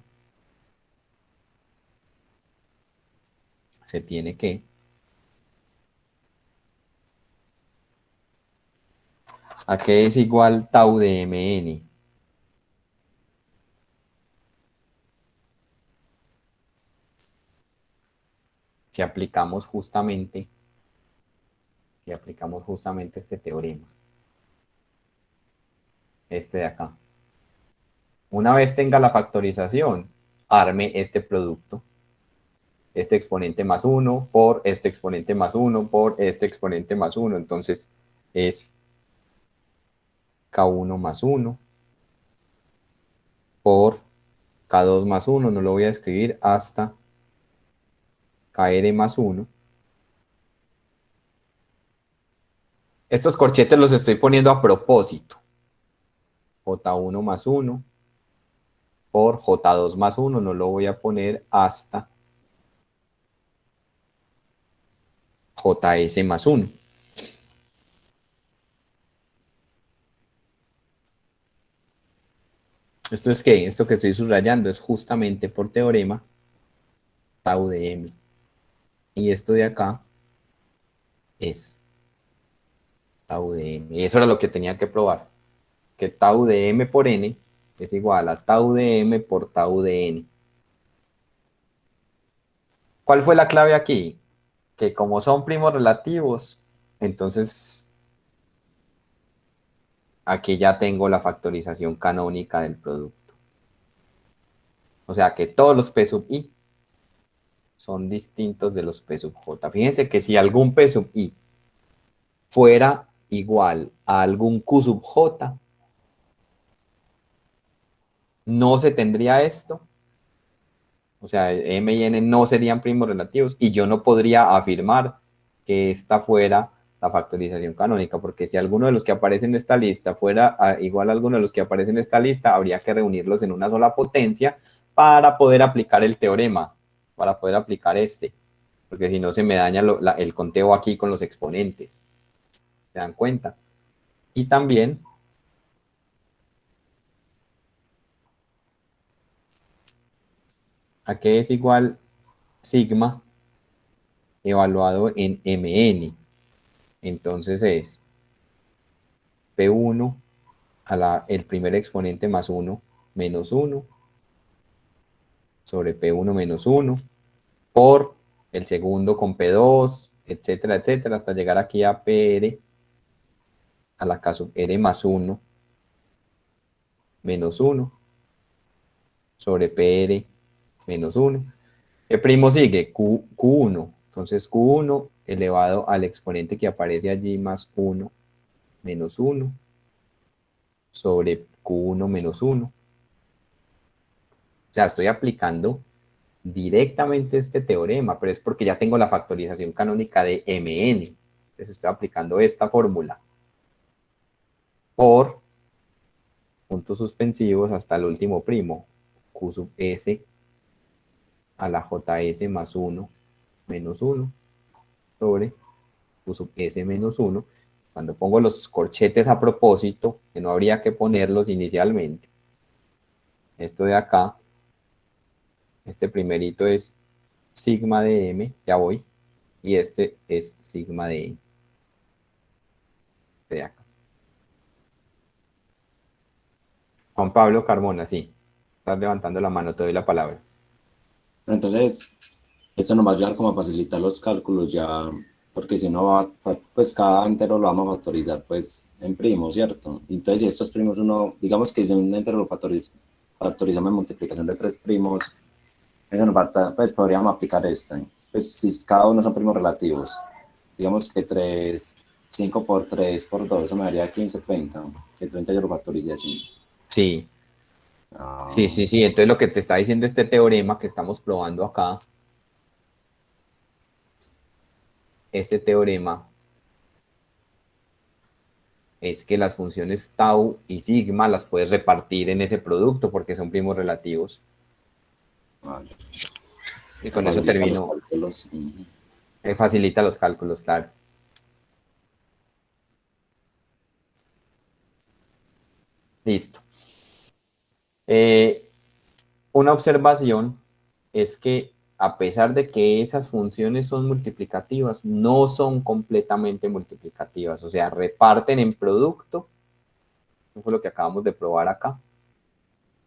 se tiene que ¿a qué es igual tau de Mn? Si aplicamos justamente este teorema. Este de acá. Una vez tenga la factorización, arme este producto. Este exponente más 1 por este exponente más 1 por este exponente más 1. Entonces es K1 más 1 por K2 más 1. No lo voy a escribir hasta KR más 1. Estos corchetes los estoy poniendo a propósito. J1 más 1 por J2 más 1. No lo voy a poner hasta JS más 1. ¿Esto es qué? Esto que estoy subrayando es justamente por teorema tau de M. Y esto de acá es tau de M. Y eso era lo que tenía que probar. Que tau de M por N es igual a tau de M por tau de N. ¿Cuál fue la clave aquí? Que como son primos relativos, entonces aquí ya tengo la factorización canónica del producto. O sea que todos los P sub I son distintos de los P sub J. Fíjense que si algún P sub I fuera igual a algún Q sub J, no se tendría esto. O sea, M y N no serían primos relativos y yo no podría afirmar que esta fuera la factorización canónica, porque si alguno de los que aparece en esta lista fuera igual a alguno de los que aparece en esta lista, habría que reunirlos en una sola potencia para poder aplicar el teorema, para poder aplicar este, porque si no se me daña el conteo aquí con los exponentes. ¿Se dan cuenta? Y también ¿a qué es igual sigma evaluado en Mn? Entonces es P1 a el primer exponente más 1 menos 1 sobre P1 menos 1 por el segundo con P2, etcétera, etcétera, hasta llegar aquí a PR a la K sub R más 1 menos 1 sobre PR menos 1. ¿Qué primo sigue? Q1. Entonces Q1 elevado al exponente que aparece allí más 1 menos 1 sobre Q1 menos 1. O sea, estoy aplicando directamente este teorema, pero es porque ya tengo la factorización canónica de Mn. Entonces estoy aplicando esta fórmula por puntos suspensivos hasta el último primo, Q sub S a la JS más 1 menos 1 sobre Q sub S menos 1. Cuando pongo los corchetes a propósito, que no habría que ponerlos inicialmente, esto de acá, este primerito es sigma de M, ya voy, y este es sigma de N. de acá. Juan Pablo Carmona, sí. Estás levantando la mano, te doy la palabra. Entonces, esto nos va a ayudar como a facilitar los cálculos ya, porque si no va, pues cada entero lo vamos a factorizar pues en primos, ¿cierto? Entonces, si estos primos uno, digamos que si un entero lo factorizamos en multiplicación de 3 primos, eso nos va a, pues podríamos aplicar esta. Pues si cada uno son primos relativos, digamos que 3, 5 por 3 por 2, eso me daría 15, 30, que 30 yo lo factoricé así. Sí, Ah, sí, sí, sí. Entonces lo que te está diciendo este teorema que estamos probando acá, este teorema es que las funciones tau y sigma las puedes repartir en ese producto porque son primos relativos. vale. Y con eso Facilita los termino. cálculos. Facilita los cálculos, claro. Listo. Una observación es que a pesar de que esas funciones son multiplicativas, no son completamente multiplicativas, o sea, reparten en producto, eso fue lo que acabamos de probar acá,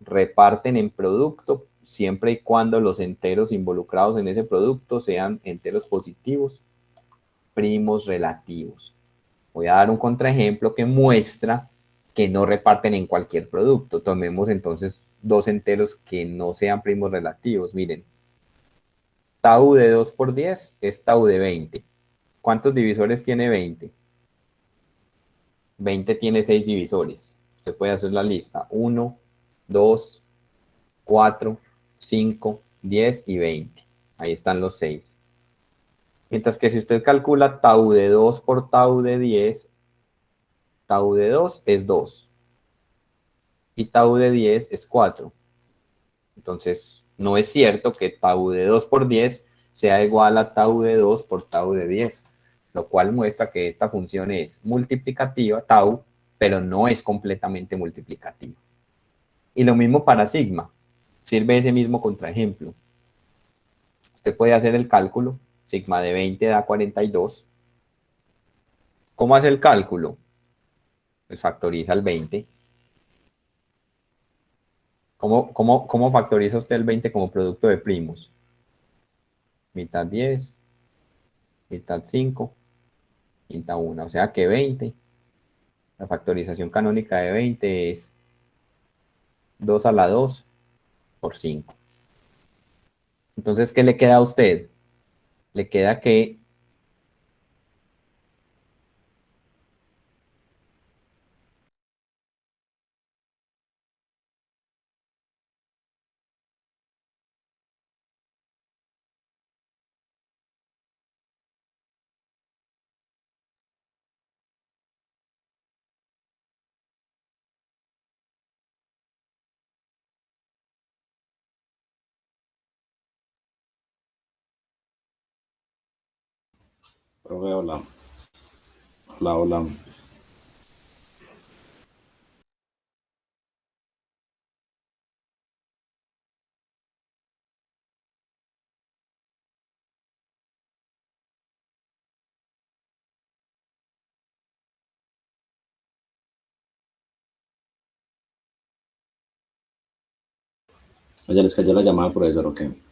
reparten en producto siempre y cuando los enteros involucrados en ese producto sean enteros positivos, primos relativos. Voy a dar un contraejemplo que muestra que no reparten en cualquier producto. Tomemos entonces dos enteros que no sean primos relativos. Miren, tau de 2 por 10 es tau de 20. ¿Cuántos divisores tiene 20? 20 tiene 6 divisores. Usted puede hacer la lista. 1, 2, 4, 5, 10 y 20. Ahí están los 6. Mientras que si usted calcula tau de 2 por tau de 10, tau de 2 es 2. Y tau de 10 es 4. Entonces, no es cierto que tau de 2 por 10 sea igual a tau de 2 por tau de 10, lo cual muestra que esta función es multiplicativa, tau, pero no es completamente multiplicativa. Y lo mismo para sigma. Sirve ese mismo contraejemplo. Usted puede hacer el cálculo. Sigma de 20 da 42. ¿Cómo hace el cálculo? Pues factoriza el 20. ¿Cómo factoriza usted el 20 como producto de primos? Mitad 10, mitad 5, mitad 1. O sea que 20, la factorización canónica de 20 es 2 a la 2 por 5. Entonces, ¿qué le queda a usted? Le queda que Profe, hola. Hola, hola. ¿Ya les cayó la llamada, profesor, o qué?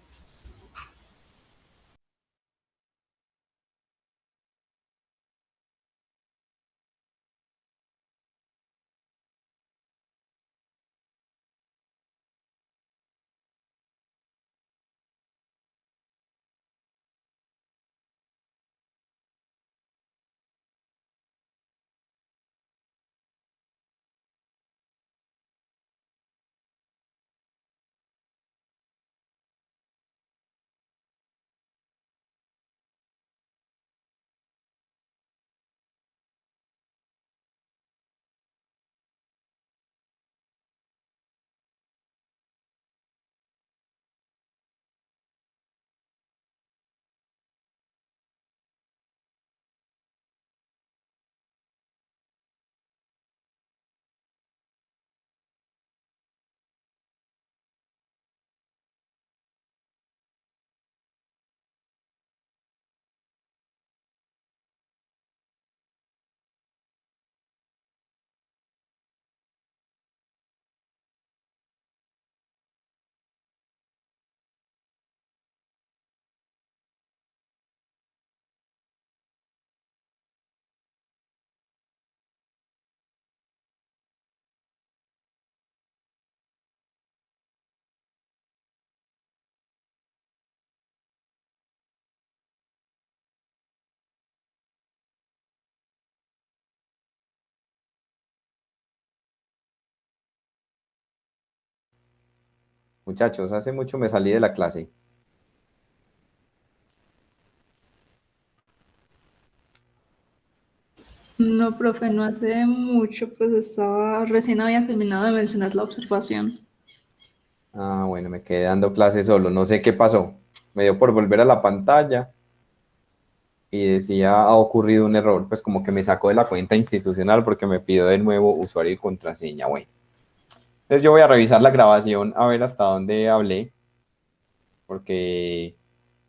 Muchachos, hace mucho me salí de la clase. No, profe, no hace mucho, pues recién había terminado de mencionar la observación. Ah, bueno, me quedé dando clase solo. No sé qué pasó. Me dio por volver a la pantalla y decía, ha ocurrido un error. Pues como que me sacó de la cuenta institucional porque me pidió de nuevo usuario y contraseña. Bueno, entonces yo voy a revisar la grabación a ver hasta dónde hablé, porque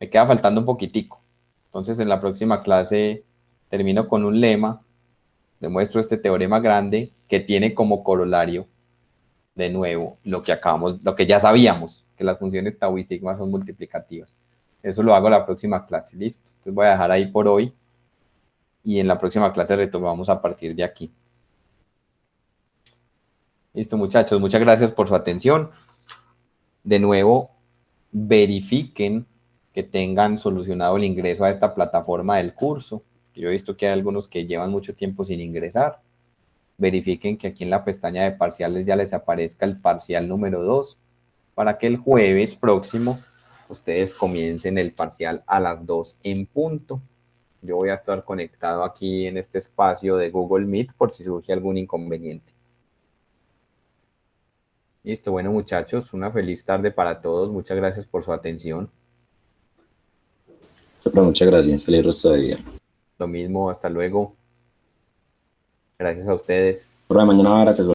me queda faltando un poquitico. Entonces en la próxima clase termino con un lema, demuestro este teorema grande que tiene como corolario, de nuevo, lo que ya sabíamos, que las funciones tau y sigma son multiplicativas. Eso lo hago la próxima clase, listo. Entonces voy a dejar ahí por hoy y en la próxima clase retomamos a partir de aquí. Listo, muchachos, muchas gracias por su atención. De nuevo, verifiquen que tengan solucionado el ingreso a esta plataforma del curso. Yo he visto que hay algunos que llevan mucho tiempo sin ingresar. Verifiquen que aquí en la pestaña de parciales ya les aparezca el parcial número 2 para que el jueves próximo ustedes comiencen el parcial a las 2 en punto. Yo voy a estar conectado aquí en este espacio de Google Meet por si surge algún inconveniente. Listo, bueno muchachos, una feliz tarde para todos. Muchas gracias por su atención. Muchas gracias. Feliz resto de día. Lo mismo, hasta luego. Gracias a ustedes. Por la mañana, gracias.